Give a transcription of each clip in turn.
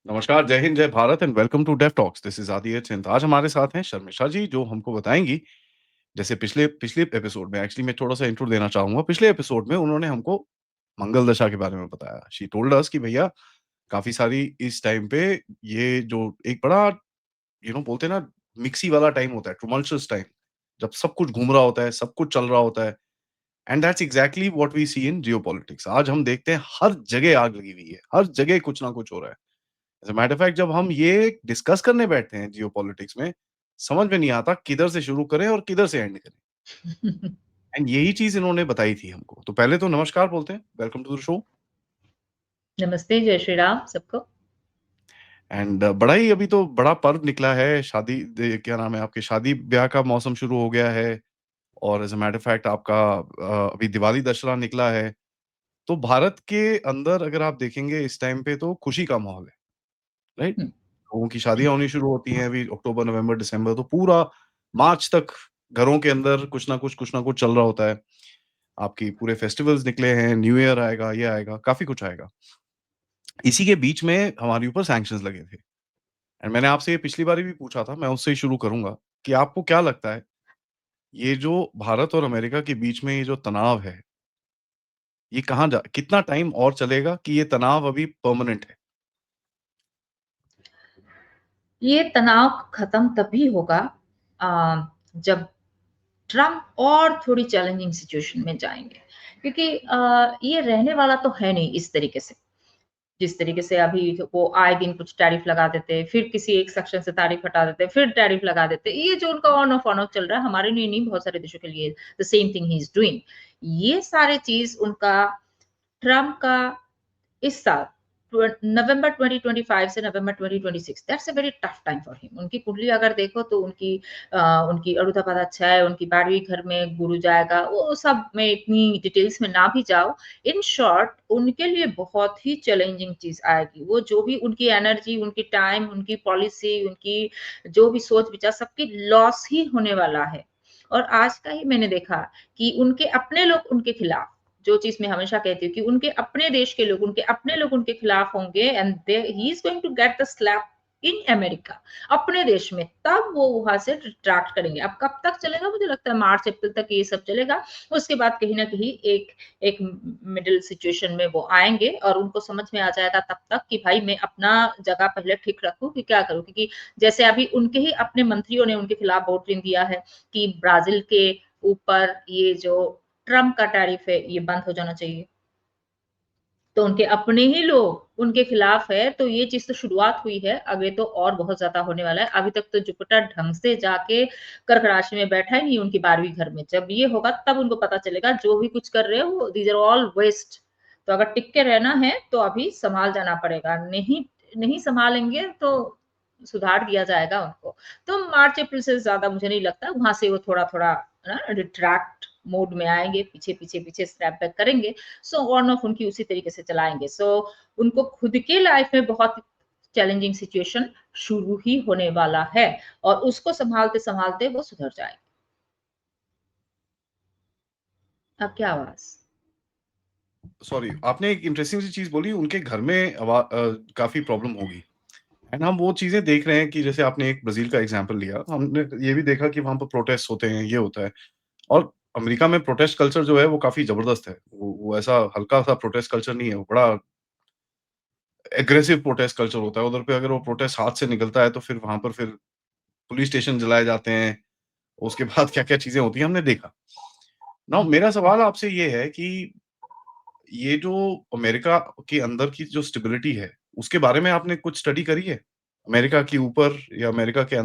नमस्कार, जय हिंद, जय Bharat and welcome to Dev talks. This is Aditya Chint. आज हमारे साथ हैं शर्मिष्ठा जी जो हमको बताएँगी जैसे पिछले पिछले एपिसोड में एक्चुअली मैं थोड़ा-सा इंट्रो देना चाहूँगा। पिछले एपिसोड में उन्होंने हमको मंगल दशा के बारे में बताया। शी टोल्ड अस कि भैया काफ़ी सारी इस टाइम पे ये जो एक बड़ा बोलते हैं ना मिक्सी वाला टाइम होता है, टुमल्टुअस टाइम जब सब कुछ घूम रहा होता है, सब कुछ चल रहा होता है and that's exactly what we see in geopolitics. आज हम देखते हैं हर जगह आग लगी हुई है, हर जगह कुछ ना कुछ हो रहा है। As a matter of fact जब हम ये डिस्कस करने बैठते हैं जियोपॉलिटिक्स में, समझ में नहीं आता किधर से शुरू करें और किधर से एंड करें। एंड यही चीज़ इन्होंने बताई थी हमको। तो पहले तो नमस्कार बोलते हैं, वेलकम टू द शो। नमस्ते, जय श्री राम सबको। एंड बड़ा ही अभी तो बड़ा पर्व निकला है, शादी क्या नाम है आपके शादी-ब्याह का मौसम शुरू हो गया है और as a matter of fact आपका अभी दिवाली दशहरा निकला है। तो भारत के अंदर अगर आप देखेंगे इस टाइम पे तो खुशी का माहौल है, राइट? हुँ, लोगों की शादियाँ होनी शुरू होती हैं अभी अक्टूबर, नवंबर, दिसंबर तो पूरा मार्च तक घरों के अंदर कुछ ना कुछ चल रहा होता है। आपकी पूरे फेस्टिवल्स निकले हैं, न्यू ईयर आएगा, ये आएगा, काफ़ी कुछ आएगा। इसी के बीच में हमारे ऊपर सैंक्शंस लगे थे एंड मैंने आपसे ये पिछली बारी भी पूछा था, मैं उससे ही शुरू करूँगा कि आपको क्या लगता है, ये जो भारत और अमेरिका के बीच में ये जो तनाव है, ये कहाँ जा कितना टाइम और चलेगा कि ये तनाव अभी परमानेंट है? ये तनाव खत्म तभी होगा अ, जब ट्रम्प और थोड़ी चैलेंजिंग सिचुएशन में जाएँगे। क्योंकि ये रहने वाला तो है नहीं इस तरीके से। जिस तरीके से अभी वो आए दिन कुछ टैरिफ लगा देते, फिर किसी एक सेक्शन से टैरिफ हटा देते, फिर टैरिफ लगा देते। ये जो उनका ऑन ऑफ चल रहा है, हमारे लिए नहीं, बहुत सारे देशों के लिए the same thing he is doing. ये सारे चीज़ उनका ट्रम्प का इस साल नवंबर 2025 से नवंबर 2026 that's a very tough time for him. उनकी कुंडली अगर देखो तो उनकी अरुधपद अच्छा है, उनकी 12वीं घर में गुरु जाएगा, वो सब मैं इतनी डिटेल्स में ना भी जाऊँ। इन शॉर्ट उनके लिए बहुत ही चैलेंजिंग चीज़ आएगी। वो जो भी उनकी एनर्जी, उनकी टाइम, उनकी पॉलिसी, उनकी जो भी सोच-विचार सबकी लॉस ही होने वाला है। और आज का ही मैंने देखा कि उनके अपने लोग उनके खिलाफ, जो चीज़ मैं हमेशा कहती हूँ कि उनके अपने देश के लोग, उनके अपने लोग उनके खिलाफ होंगे and they he is going to get the slap in America, अपने देश में, तब वो वहाँ से रिट्रैक्ट करेंगे। अब कब तक चलेगा मुझे लगता है मार्च अप्रैल तक ये सब चलेगा। उसके बाद कहीं न कहीं एक एक मिडल सिचुएशन में वो आएँगे और उनको समझ में आ जाएगा तब तक कि भाई मैं अपना जगह पहले ठीक रखूँ कि क्या करूँ? क्योंकि जैसे अभी उनके ही अपने मंत्रियों ने उनके खिलाफ वोटिंग दिया है कि ब्राज़ील के ऊपर ये जो ट्रम्प का टैरिफ है ये बंद हो जाना चाहिए। तो उनके अपने ही लोग उनके खिलाफ है, तो ये चीज़ तो शुरुआत हुई है, आगे तो और बहुत ज़्यादा होने वाला है। अभी तक तो जुपिटर ढंग से जाके कर्क राशि में बैठा ही नहीं उनकी 12वीं घर में। जब ये होगा तब उनको पता चलेगा जो भी कुछ कर रहे हैं वो दीज़ आर ऑल वेस्ट। तो अगर टिक के रहना है तो अभी सँभाल जाना पड़ेगा, नहीं नहीं सँभालेंगे तो सुधार दिया जाएगा उनको। तो मार्च अप्रैल से ज़्यादा मुझे नहीं लगता, वहाँ से वो थोड़ा-थोड़ा ना रिट्रैक्ट मोड में आएँगे, पीछे-पीछे स्टेप बैक करेंगे। सो ऑन ऑफ उनकी उसी तरीके से चलाएँगे। सो उनको खुद के लाइफ में बहुत चैलेंजिंग सिचुएशन शुरू ही होने वाला है और उसको सँभालते-सँभालते वो सुधर जाएँगे। अब क्या आवाज़? सॉरी, आपने एक इंटरेस्टिंग सी चीज़ बोली उनके घर में काफ़ी प्रॉब्लम होगी। एंड हम वो चीज़ें देख रहे हैं कि जैसे आपने एक ब्राज़ील का एग्ज़ाम्पल लिया, हमने ये भी देखा कि वहाँ पर प्रोटेस्ट होते हैं, ये होता है और अमेरिका में प्रोटेस्ट कल्चर जो है वो काफ़ी ज़बरदस्त है। वो ऐसा हल्का-सा प्रोटेस्ट कल्चर नहीं है, वो बड़ा एग्रेसिव प्रोटेस्ट कल्चर होता है। उधर पे अगर वो प्रोटेस्ट हाथ से निकलता है तो फिर वहाँ पर फिर पुलिस स्टेशन जलाए जाते हैं, उसके बाद क्या-क्या चीज़ें होती हैं हमने देखा। नाउ मेरा सवाल आपसे ये है कि ये जो अमेरिका के अंदर की जो स्टेबिलिटी है, उसके बारे में आपने कुछ स्टडी करी है? अमेरिका के ऊपर या अमेरिका के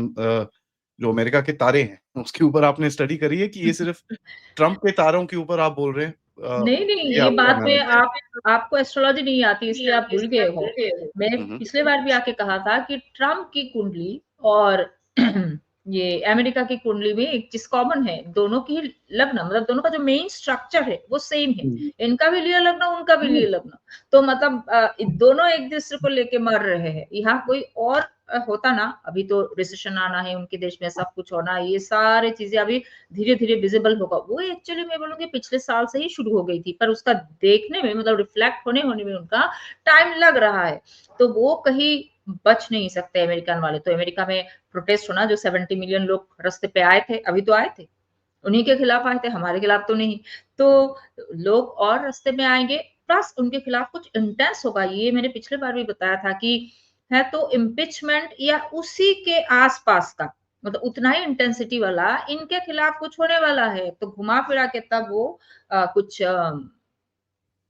जो अमेरिका के तारे हैं, उसके ऊपर आपने स्टडी करी है कि ये सिर्फ़ ट्रम्प के तारों के ऊपर आप बोल रहे हैं? नहीं, नहीं, ये ये आपका बात में एनालिसिस है। आपको एस्ट्रोलॉजी नहीं आती इसलिए आप भूल गए हो। मैं हुँ, हुँ। पिछले बार भी आके कहा था कि ट्रम्प की कुंडली और ये अमेरिका की कुंडली में एक चीज़ कॉमन है, दोनों की लग्न मतलब दोनों का जो मेन स्ट्रक्चर है, वो सेम है। हुँ, इनका भी लियो लग्न, उनका भी लियो लग्न। तो मतलब दोनों एक-दूसरे को लेके मर रहे हैं। यहाँ कोई और होता ना, अभी तो रिसेशन आना है उनके देश में, सब कुछ होना है, ये सारी चीज़ें अभी धीरे-धीरे विज़िबल होगा। वो एक्चुअली मैं बोलूँगी पिछले साल से ही शुरू हो गई थी, पर उसका देखने में मतलब रिफ्लेक्ट होने होने में उनका टाइम लग रहा है। तो वो कहीं बच नहीं सकते अमेरिकन वाले। तो अमेरिका में प्रोटेस्ट होना, जो 70 मिलियन लोग रास्ते पे आए थे, अभी तो आए थे। उन्हीं के खिलाफ आए थे, हमारे खिलाफ तो नहीं। तो लोग और रास्ते में आएँगे, प्लस उनके खिलाफ कुछ इंटेंस होगा। ये मैंने पिछली बार भी बताया था कि है तो इम्पीचमेंट या उसी के आस-पास का, मतलब उतना ही इंटेंसिटी वाला इनके खिलाफ कुछ होने वाला है। तो घुमा-फिरा के तब वो कुछ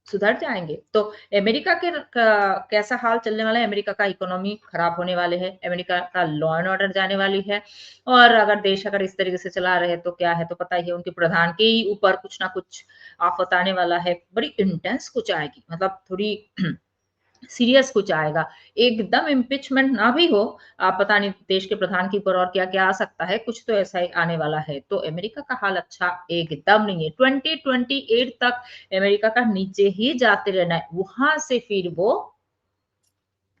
सुधर जाएँगे। तो अमेरिका के कैसा हाल चलने वाला है, अमेरिका का इकोनॉमी खराब होने वाले है, अमेरिका का लॉ एंड ऑर्डर जाने वाली है। और अगर देश अगर इस तरीके से चला रहे तो क्या है, तो पता ही है उनके प्रधान के ही ऊपर कुछ ना कुछ आफ़त आने वाला है। बड़ी इंटेंस कुछ आएगी, मतलब थोड़ी सीरियस कुछ आएगा। एकदम इम्पीचमेंट ना भी हो, पता नहीं देश के प्रधान के ऊपर और क्या-क्या आ सकता है, कुछ तो ऐसा ही आने वाला है। तो अमेरिका का हाल अच्छा एकदम नहीं है। 2028 तक अमेरिका का नीचे ही जाते रहना है, वहाँ से फिर वो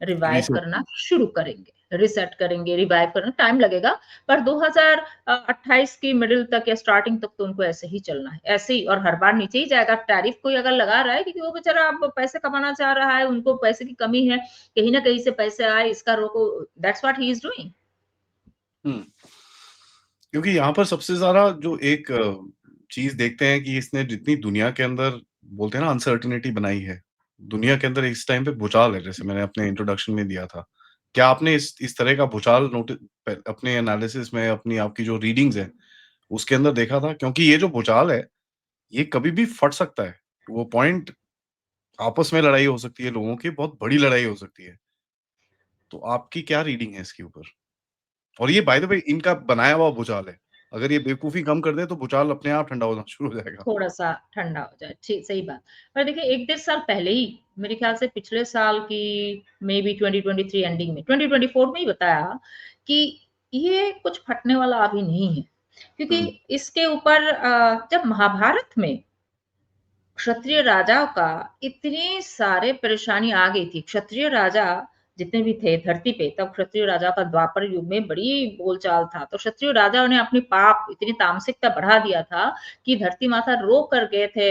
रिवाइव रीसेट करना शुरू करेंगे, रीसेट करेंगे, रिवाइव करना टाइम लगेगा, पर 2028 की मिडल तक या स्टार्टिंग तक तो उनको ऐसे ही चलना है, ऐसे ही। और हर बार नीचे ही जाएगा। टैरिफ कोई अगर लगा रहा है, क्योंकि वो बेचारा अब पैसे कमाना चाह रहा है, उनको पैसे की कमी है, कहीं न कहीं से पैसे आए, इसका रोको, that's what he is doing. Hmm. क्योंकि यहाँ पर सबसे ज़्यादा जो एक चीज़ देखते हैं कि इसने जितनी दुनिया के अंदर बोलते हैं ना अनसर्टेनिटी बनाई है, दुनिया के अंदर इस टाइम पे भूचाल है, जैसे मैंने अपने इंट्रोडक्शन में दिया था। क्या आपने इस तरह का भूचाल अपने एनालिसिस में अपनी आपकी जो रीडिंग्स हैं, उसके अंदर देखा था? क्योंकि ये जो भूचाल है, ये कभी भी फट सकता है। वो पॉइंट आपस में लड़ाई हो सकती है लोगों की, बहुत बड़ी लड़ाई हो सकती है। तो आपकी क्या रीडिंग है इसके ऊपर? और ये बाय द वे इनका बनाया हुआ भूचाल है। अगर ये बेवकूफ़ी कम कर दें तो भूचाल अपने आप ठंडा होना शुरू हो जाएगा। थोड़ा-सा ठंडा हो जाए, ठीक सही बात। पर देखिए 1 डेढ़ साल पहले ही, मेरे ख़्याल से पिछले साल की मेबी 2023 एंडिंग में, 2024 में ही बताया कि ये कुछ फटने वाला अभी नहीं है। क्योंकि हुँ, इसके ऊपर जब महाभारत में क्षत्रिय राजाओं का इतनी सारे परेशानी आ गई थी। क्षत्रिय राजा जितने भी थे धरती पे, तब क्षत्रिय राजा का द्वापर युग में बड़ी बोलचाल था। तो क्षत्रिय राजाओं ने अपनी पाप इतनी तामसिकता बढ़ा दिया था कि धरती माता रो कर गए थे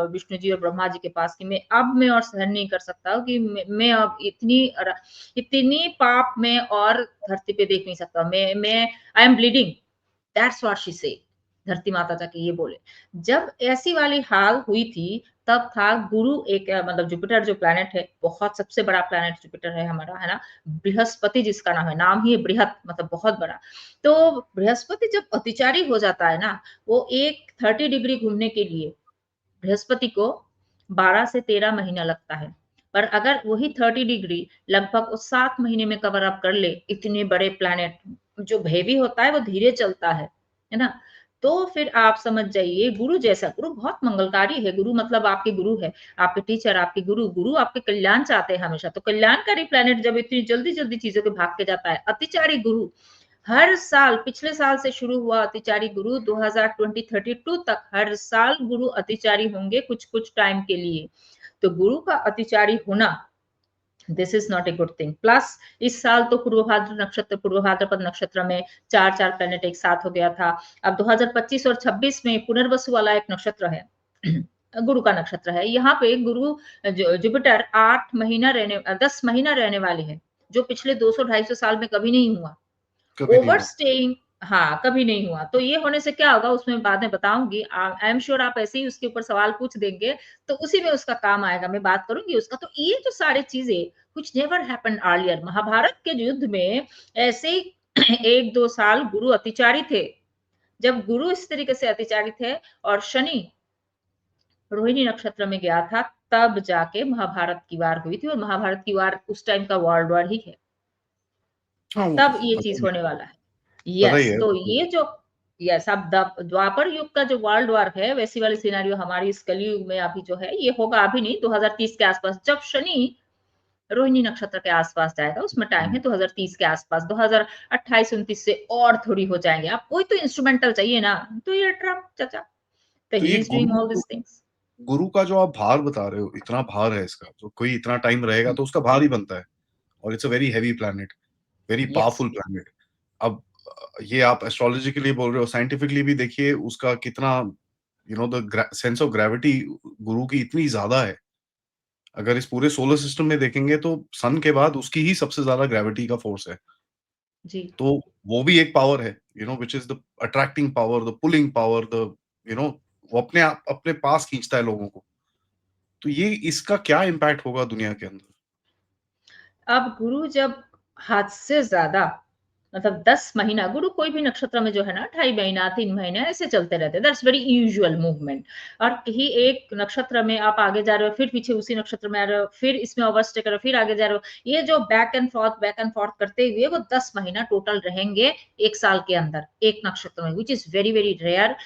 विष्णु जी और ब्रह्मा जी के पास कि मैं और सहन नहीं कर सकता हूँ कि मैं अब इतनी पाप में और धरती पे देख नहीं सकता। मैं I am bleeding, that's what she said. धरती माता जाके ये बोले। जब ऐसी वाली हाल हुई थी, तब था गुरु एक मतलब जुपिटर जो प्लैनेट है, बहुत सबसे बड़ा प्लैनेट जुपिटर है हमारा, है ना? बृहस्पति जिसका नाम ही है बृहत, मतलब बहुत बड़ा। तो बृहस्पति जब अतिचारी हो जाता है ना, वो एक 30 डिग्री घूमने के लिए बृहस्पति को 12 से 13 महीना लगता है। पर अगर वही 30 डिग्री लगभग वो 7 महीने में कवर अप कर ले, इतने बड़े प्लैनेट, जो हेवी होता है वो धीरे चलता है ना? तो फिर आप समझ जाइए गुरु जैसा, गुरु बहुत मंगलकारी है, गुरु मतलब आपके गुरु है, आपके टीचर, आपके गुरु, गुरु आपके कल्याण चाहते हैं हमेशा। तो कल्याणकारी प्लैनेट जब इतनी जल्दी-जल्दी चीज़ों के भाग के जाता है, अतिचारी गुरु हर साल, पिछले साल से शुरू हुआ अतिचारी गुरु 2032 तक हर साल गुरु अतिचारी होंगे कुछ-कुछ टाइम के लिए। तो गुरु का अतिचारी होना, this is not a good thing. Plus इस साल तो पूर्व भाद्रपद नक्षत्र में 4-4 प्लैनेट एक साथ हो गया था। अब 2025 और 26 में पुनर्वसु वाला एक नक्षत्र है, गुरु का नक्षत्र है। यहाँ पे गुरु जुपिटर 8 महीना 10 महीना रहने वाले हैं, जो पिछले 200-250 साल में कभी नहीं हुआ। कभी नहीं हुआ। ओवरस्टेइंग, हाँ, कभी नहीं हुआ। तो ये होने से क्या होगा उसमें बाद में बताऊँगी। आई एम श्योर आप ऐसे ही उसके ऊपर सवाल पूछ देंगे, तो उसी में उसका काम आएगा, मैं बात करूँगी उसका। तो ये जो सारी चीज़ें which never happened earlier, Mahabharata के युद्ध में ऐसे ही 1-2 साल गुरु अतिचारी थे। जब गुरु इस तरीके से अतिचारी थे और शनि रोहिणी नक्षत्र में गया था, तब जाके महाभारत की वार हुई थी और महाभारत की वार उस टाइम का वर्ल्ड वॉर ही है। हाँ, वो तो तब ये पता चीज़ ही है। होने वाला है। पता ही यस, है, तो वो तो ये जो यस, अब द्वापर युग का जो वर्ल्ड वॉर है, वैसी वाली सिनेरियो हमारी इस कलयुग में अभी जो है, ये होगा अभी नहीं, 2030 के आसपास, जब शनि रोहिणी नक्षत्र के आसपास जाएगा, उसमें टाइम है हुँ। 2030 के आसपास, 2028-29 से और थोड़ी हो जाएँगे। आप कोई तो इंस्ट्रूमेंटल चाहिए ना, तो ये ट्रम्प चाचा, तो तो ही ये is doing all these things. गुरु का जो आप भार बता रहे हो, इतना भार है इसका, तो कोई इतना टाइम रहेगा तो उसका भार ही बनता है और it's a very heavy planet, very yes, powerful planet. अब ये आप एस्ट्रोलॉजी के लिए बोल रहे हो, साइंटिफिकली भी देखिए उसका कितना द सेंस ऑफ ग्रेविटी गुरु की इतनी ज़्यादा है अगर इस पूरे सोलर सिस्टम में देखेंगे तो सन के बाद उसकी ही सबसे ज़्यादा ग्रेविटी का फ़ोर्स है। जी। तो वो भी एक पावर है, which is the attracting power, the pulling power, you know वो अपने आप अपने पास खींचता है लोगों को। तो ये इसका क्या इम्पैक्ट होगा दुनिया के अंदर? अब गुरु जब हद से ज़्यादा मतलब 10 महीना गुरु कोई भी नक्षत्र में जो है ना 2.5 महीना, 3 महीने ऐसे चलते रहते हैं। दैट्स वेरी यूजुअल मूवमेंट और कहीं एक नक्षत्र में आप आगे जा रहे हो, फिर पीछे उसी नक्षत्र में आ रहे हो, फिर इसमें ओवरस्टे कर रहे हो, फिर आगे जा रहे हो। ये जो बैक एंड फॉर्थ करते हुए वो 10 महीना टोटल रहेंगे 1 साल के अंदर, एक नक्षत्र में which is very, very rare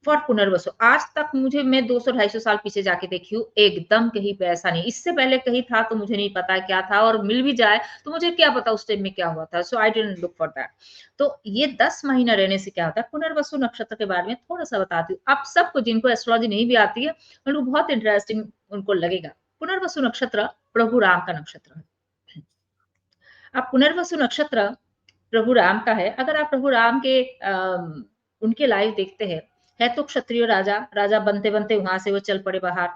for Punarvasu. आज तक मुझे मैं 200-250 साल पीछे जाके देखी हूँ, एकदम कहीं पे ऐसा नहीं। इससे पहले कहीं था तो मुझे नहीं पता क्या था और मिल भी जाए तो मुझे क्या पता उस टाइम में क्या हुआ था। So I didn't look for that. तो ये 10 महीना रहने से क्या होता है, पुनर्वसु नक्षत्र के बारे में थोड़ा-सा बताती हूँ। आप सबको जिनको एस्ट्रोलॉजी नहीं भी आती है, उनको बहुत इंटरेस्टिंग उनको लगेगा। पुनर्वसु नक्षत्र प्रभु राम का नक्षत्र है। अब पुनर्वसु नक्षत्र प्रभु राम का है। अगर आप प्रभु राम के उनके लाइव देखते हैं, है तो क्षत्रिय राजा, राजा बनते-बनते वहाँ से वो चल पड़े बाहर,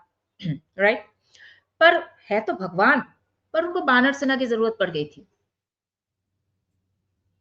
राइट? पर है तो भगवान, पर उनको वानर सेना की ज़रूरत पड़ गई थी।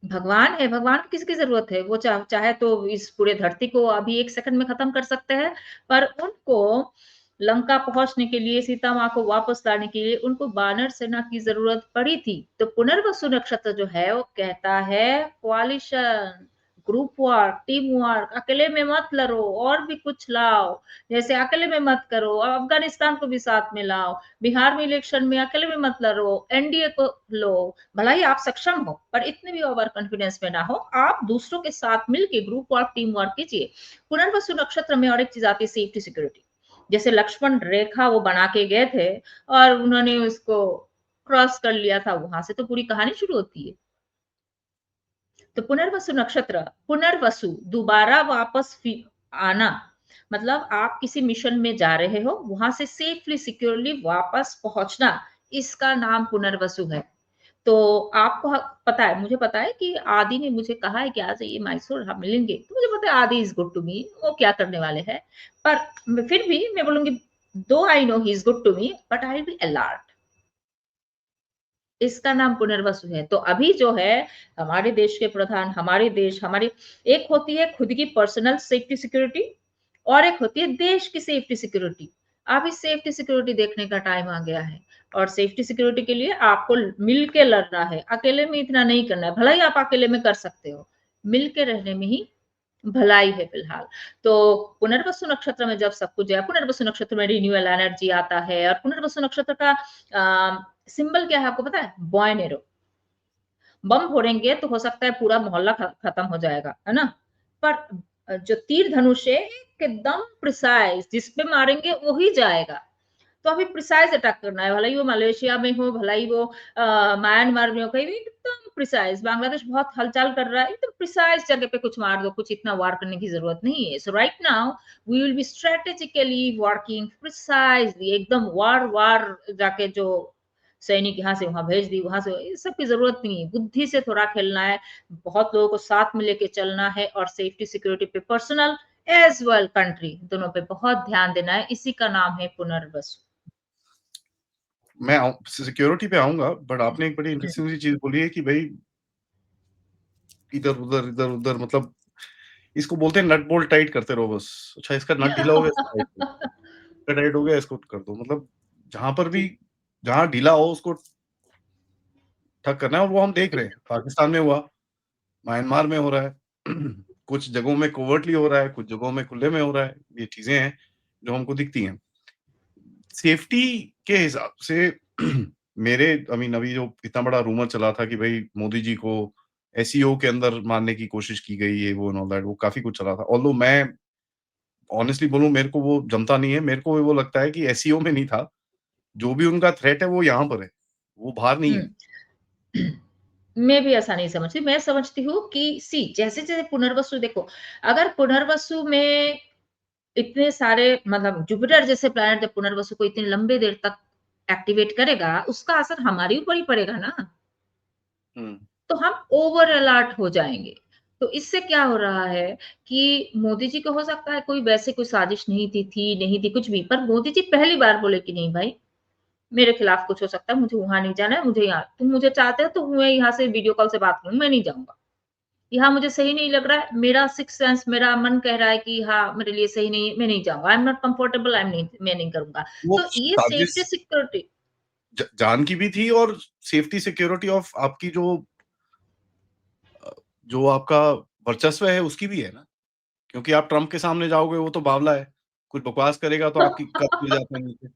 भगवान है, भगवान को किसकी ज़रूरत है? वो चाहे तो इस पूरे धरती को अभी 1 सेकंड में खत्म कर सकते हैं, पर उनको लंका पहुँचने के लिए, सीता माँ को वापस लाने के लिए उनको वानर सेना की ज़रूरत पड़ी थी। तो पुनर्वसु नक्षत्र जो है वो कहता है coalition, group work, team work, अकेले में मत लड़ो और भी कुछ लाओ। जैसे अकेले में मत करो, अफ़गानिस्तान को भी साथ में लाओ, बिहार में इलेक्शन में अकेले में मत लड़ो, एनडीए को लो, भला ही आप सक्षम हो पर इतने भी ओवर कॉन्फिडेंस में ना हो। आप दूसरों के साथ मिलके ग्रुप वर्क टीम वर्क कीजिए। पुनर्वसु नक्षत्र में और एक चीज आती है सेफ्टी सिक्योरिटी। जैसे लक्ष्मण रेखा वो बना के गए थे और उन्होंने उसको क्रॉस कर लिया था, वहां से तो पूरी कहानी शुरू होती है। तो पुनर्वसु नक्षत्र, पुनर्वसु दोबारा वापस आना, मतलब आप किसी मिशन में जा रहे हो वहां से सेफली सिक्योरली वापस पहुंचना, इसका नाम पुनर्वसु है। तो आपको पता है, मुझे पता है कि आदि ने मुझे कहा है कि आ जाइए मैसूर, हम मिलेंगे, तो मुझे पता है आदि इज गुड टू मी, वो क्या करने वाले हैं। पर फिर भी मैं बोलूंगी, though I know he is good to me but I will alert. इसका नाम पुनर्वसु है। तो अभी जो है हमारे देश के प्रधान, हमारे देश, हमारी एक होती है खुद की पर्सनल सेफ्टी सिक्योरिटी और एक होती है देश की सेफ्टी सिक्योरिटी। अभी सेफ्टी सिक्योरिटी देखने का टाइम आ गया है और सेफ्टी सिक्योरिटी के लिए आपको मिलके लड़ना है, अकेले में इतना नहीं करना है। भला ही आप अकेले में कर सकते हो, मिलके रहने में ही भलाई है फिलहाल। तो पुनर्वसु नक्षत्र में जब सब कुछ जो है, पुनर्वसु नक्षत्र में रिन्यूअल एनर्जी आता है और पुनर्वसु नक्षत्र का सिंबल क्या है आपको पता है? Boy arrow. बम फोड़ेंगे तो हो सकता है पूरा मोहल्ला खत्म हो जाएगा, है ना? पर जो तीर धनुष है एकदम प्रिसाइज, जिस पे मारेंगे वो ही जाएगा। तो अभी प्रिसाइज अटैक करना है, भला ही वो मलेशिया में हो, भला ही वो म्यांमार में हो, कहीं भी एकदम प्रिसाइज। बांग्लादेश बहुत हलचल कर रहा है, एकदम प्रिसाइज जगह पे कुछ मार दो, कुछ इतना वार करने की जरूरत नहीं है। So right now we will be strategically working precisely, एकदम वार वार जाके जो सैनिक यहाँ से वहां भेज दी, वहां से इस सब की जरूरत नहीं है। बुद्धि से थोड़ा खेलना है, बहुत लोगों को साथ में लेके चलना है और सेफ्टी सिक्योरिटी पे पर्सनल एज वेल कंट्री दोनों पे बहुत ध्यान देना है। इसी का नाम है पुनर्वसु। मैं सिक्योरिटी पे आऊँगा, बट आपने एक बड़ी इंटरेस्टिंग सी चीज़ बोली है कि भई इधर-उधर, इधर-उधर, मतलब इसको बोलते हैं नट बोल्ट टाइट करते रहो बस। अच्छा, इसका नट ढीला हो गया, इसको टाइट करो, इसका टाइट हो गया, इसको कर दो। मतलब जहाँ पर भी जी। जहाँ ढीला हो उसको ठक करना है, और वो हम देख रहे हैं। पाकिस्तान में हुआ, म्यांमार में हो रहा है, कुछ जगहों में कोवर्टली हो रहा है, कुछ जगहों में खुले में हो रहा है। ये चीज़ें हैं जो हमको दिखती हैं। सेफ्टी के हिसाब से मेरे आई मीन अभी जो इतना बड़ा रूमर चला था कि भई मोदी जी को एसईओ के अंदर मारने की कोशिश की गई, ये वो एंड ऑल दैट, वो काफ़ी कुछ चला था। ऑल्दो मैं ऑनेस्टली बोलूँ, मेरे को वो जमता नहीं है। मेरे को वो लगता है कि एसईओ में नहीं था। जो भी उनका थ्रेट है वो यहाँ पर है, वो बाहर नहीं है। हुँ। मैं भी ऐसा नहीं समझती। मैं समझती हूँ कि सी जैसे-जैसे पुनर्वसु देखो, अगर पुनर्वसु में इतने सारे मतलब जुपिटर जैसे प्लैनेट जब पुनर्वसु को इतनी लंबे देर तक एक्टिवेट करेगा, उसका असर हमारे ऊपर ही पड़ेगा ना। हुँ। तो हम ओवर अलर्ट हो जाएँगे। तो इससे क्या हो रहा है कि मोदी जी को हो सकता है कोई वैसे कोई साजिश नहीं थी, नहीं थी कुछ भी, पर मोदी जी पहली बार बोले कि नहीं भाई, मेरे खिलाफ कुछ हो सकता है, मुझे वहाँ नहीं जाना है, मुझे यहाँ तुम मुझे चाहते हो तो मैं यहाँ से वीडियो कॉल से बात करूँ, मैं नहीं जाऊँगा। यहाँ मुझे सही नहीं लग रहा है, मेरा सिक्स्थ सेंस मेरा मन कह रहा है कि हाँ, मेरे लिए सही नहीं है, मैं नहीं जाऊँगा। I am not comfortable, I am नहीं मैं नहीं करूँगा। वो तो ये साजिश सेफ्टी सिक्योरिटी जान की भी थी और सेफ्टी सिक्योरिटी ऑफ आपकी अ, जो आपका वर्चस्व है उसकी भी है ना, क्योंकि आप ट्रम्प के सामने जाओगे वो तो बावला है, कुछ बकवास करेगा तो आपकी कप गिर जाते हैं नीचे।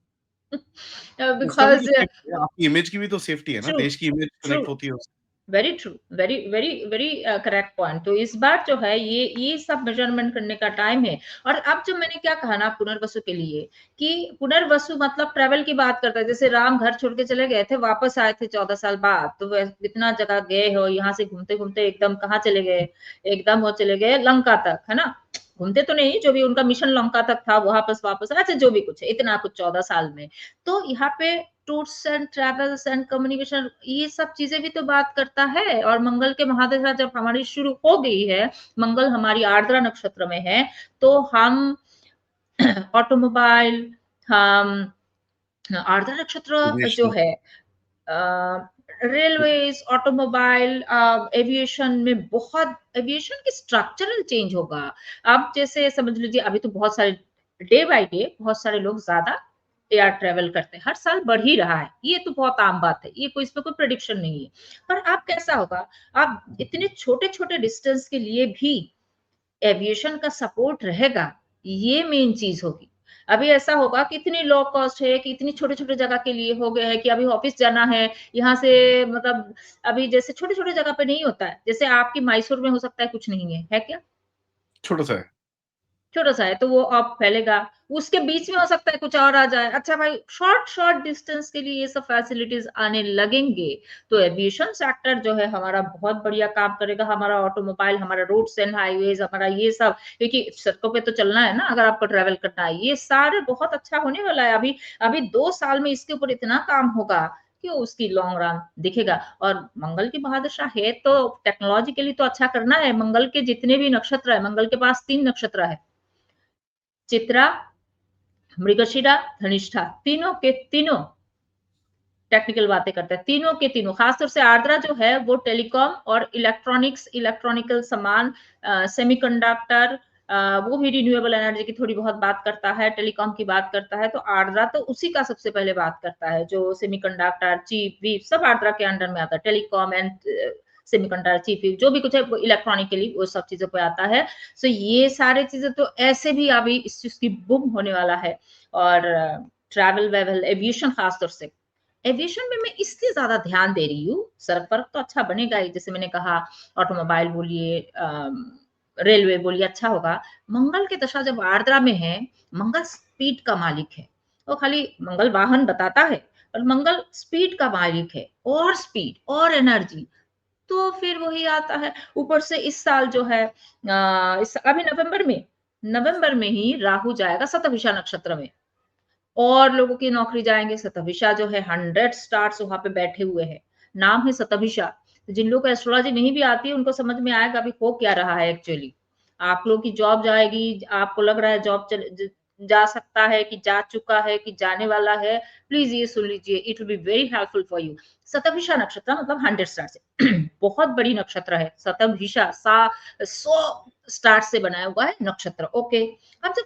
उसका भी तो बिकॉज़ सेफ्टी है, आपकी इमेज की भी तो सेफ्टी है ना, ट्रू, देश की इमेज ट्रू। कनेक्ट होती है उससे। Very true, very very very correct point. तो इस बार जो है ये सब मेजरमेंट करने का टाइम है। और अब जो मैंने क्या कहा ना पुनर्वसु के लिए कि पुनर्वसु मतलब ट्रैवल की बात करता है, जैसे राम घर छोड़ के चले गए थे, वापस आए थे 14 साल बाद, तो वह कितना जगह गए हो, यहाँ से घूमते घूमते एकदम कहाँ चले गए, एकदम वो चले गए लंका तक, है ना। घूमते तो नहीं, जो भी उनका मिशन लंका तक था, वापस वापस अच्छा जो भी कुछ है, इतना कुछ 14 साल में। तो यहाँ पे tours and travels and communication ये सब चीजें भी तो बात करता है। और मंगल के महादशा जब हमारी शुरू हो गई है, मंगल हमारी आर्द्रा नक्षत्र में है, तो हम ऑटोमोबाइल, हम आर्द्रा नक्षत्र जो एविएशन है रेलवेज, ऑटोमोबाइल, एविएशन में बहुत एविएशन की स्ट्रक्चरल चेंज होगा। अब जैसे समझ लीजिए अभी तो बहुत सारे डे बाय डे बहुत सारे लोग ज्यादा एयर ट्रेवल करते हैं, हर साल बढ़ ही रहा है, ये तो बहुत आम बात है, ये कोई इसमें कोई प्रेडिक्शन नहीं है। पर अब कैसा होगा, अब इतने छोटे छोटे डिस्टेंस के लिए भी एविएशन का सपोर्ट रहेगा, ये मेन चीज होगी। अभी ऐसा होगा कि इतनी लो कॉस्ट है कि इतनी छोटे छोटे जगह के लिए हो गए हैं कि अभी ऑफिस जाना है यहाँ से, मतलब अभी जैसे छोटे छोटे जगह पे नहीं होता है, जैसे आपकी मैसूर में हो सकता है कुछ नहीं है क्या, छोटा-सा है। छोटा-सा है, तो वो अब फैलेगा। उसके बीच में हो सकता है कुछ और आ जाए। अच्छा भाई, शॉर्ट डिस्टेंस के लिए ये सब फैसिलिटीज़ आने लगेंगे, तो एविएशन सेक्टर जो है हमारा बहुत बढ़िया काम करेगा। हमारा ऑटोमोबाइल, हमारा रोड्स एंड हाईवेज़, हमारा ये सब, क्योंकि सड़कों पे तो चलना है ना अगर आपको ट्रैवल करना है। ये सारे बहुत अच्छा होने वाला है। अभी अभी 2 साल में इसके ऊपर इतना काम होगा कि उसकी लॉन्ग रन दिखेगा। और मंगल की महादशा है तो टेक्नोलॉजिकली तो अच्छा करना है। मंगल के जितने भी नक्षत्र है, मंगल के पास 3 नक्षत्र है। चित्रा, मृगशिरा, धनिष्ठा, तीनों के तीनों टेक्निकल बातें करते हैं, तीनों के तीनों। खासतौर से आर्द्रा जो है वो टेलीकॉम और इलेक्ट्रॉनिक्स, इलेक्ट्रॉनिकल सामान, सेमीकंडक्टर, वो भी रिन्यूएबल एनर्जी की थोड़ी बहुत बात करता है, टेलीकॉम की बात करता है। तो आर्द्रा तो उसी का सबसे पहले बात करता है, जो सेमीकंडक्टर, चिप विप सब आर्द्रा के अंडर में आता है। Telecom and semiconductor, chip whip जो भी कुछ है वो इलेक्ट्रॉनिकली वो सब चीजों पे आता है। सो ये सारे चीजें तो ऐसे भी अभी इस चीज की बूम होने वाला है। और ट्रैवल वेवल एविएशन खासतौर से एविएशन में मैं इसलिए ज्यादा ध्यान दे रही हूँ। सड़क पर तो अच्छा बनेगा ही, जैसे मैंने कहा ऑटोमोबाइल बोलिए, रेलवे बोलिए, अच्छा होगा। मंगल की दशा जब आर्द्रा में है, मंगल स्पीड का मालिक है। वो खाली मंगल वाहन बताता है, और मंगल स्पीड का मालिक है, और स्पीड और एनर्जी। तो फिर वही आता है। ऊपर से इस साल जो है इस अभी नवंबर में ही राहु जाएगा शतभिषा नक्षत्र में, और लोगों की नौकरी जाएँगे। शतभिषा जो है 100 स्टार्स वहाँ पे बैठे हुए हैं। नाम है शतभिषा। तो जिन लोगों को एस्ट्रोलॉजी नहीं भी आती है, उनको समझ में आएगा अभी हो क्या रहा है एक्चुअली। आप लोगों की जॉब जाएगी, आपको लग रहा है जॉब चल ज जा सकता है कि जा चुका है कि जाने वाला है। प्लीज़ ये सुन लीजिए, it will be very helpful for you. Shatabhisha नक्षत्र मतलब 100 स्टार से बहुत बड़ी नक्षत्र है। शतभिषा 100 स्टार से बनाया हुआ है नक्षत्र। ओके। अब जब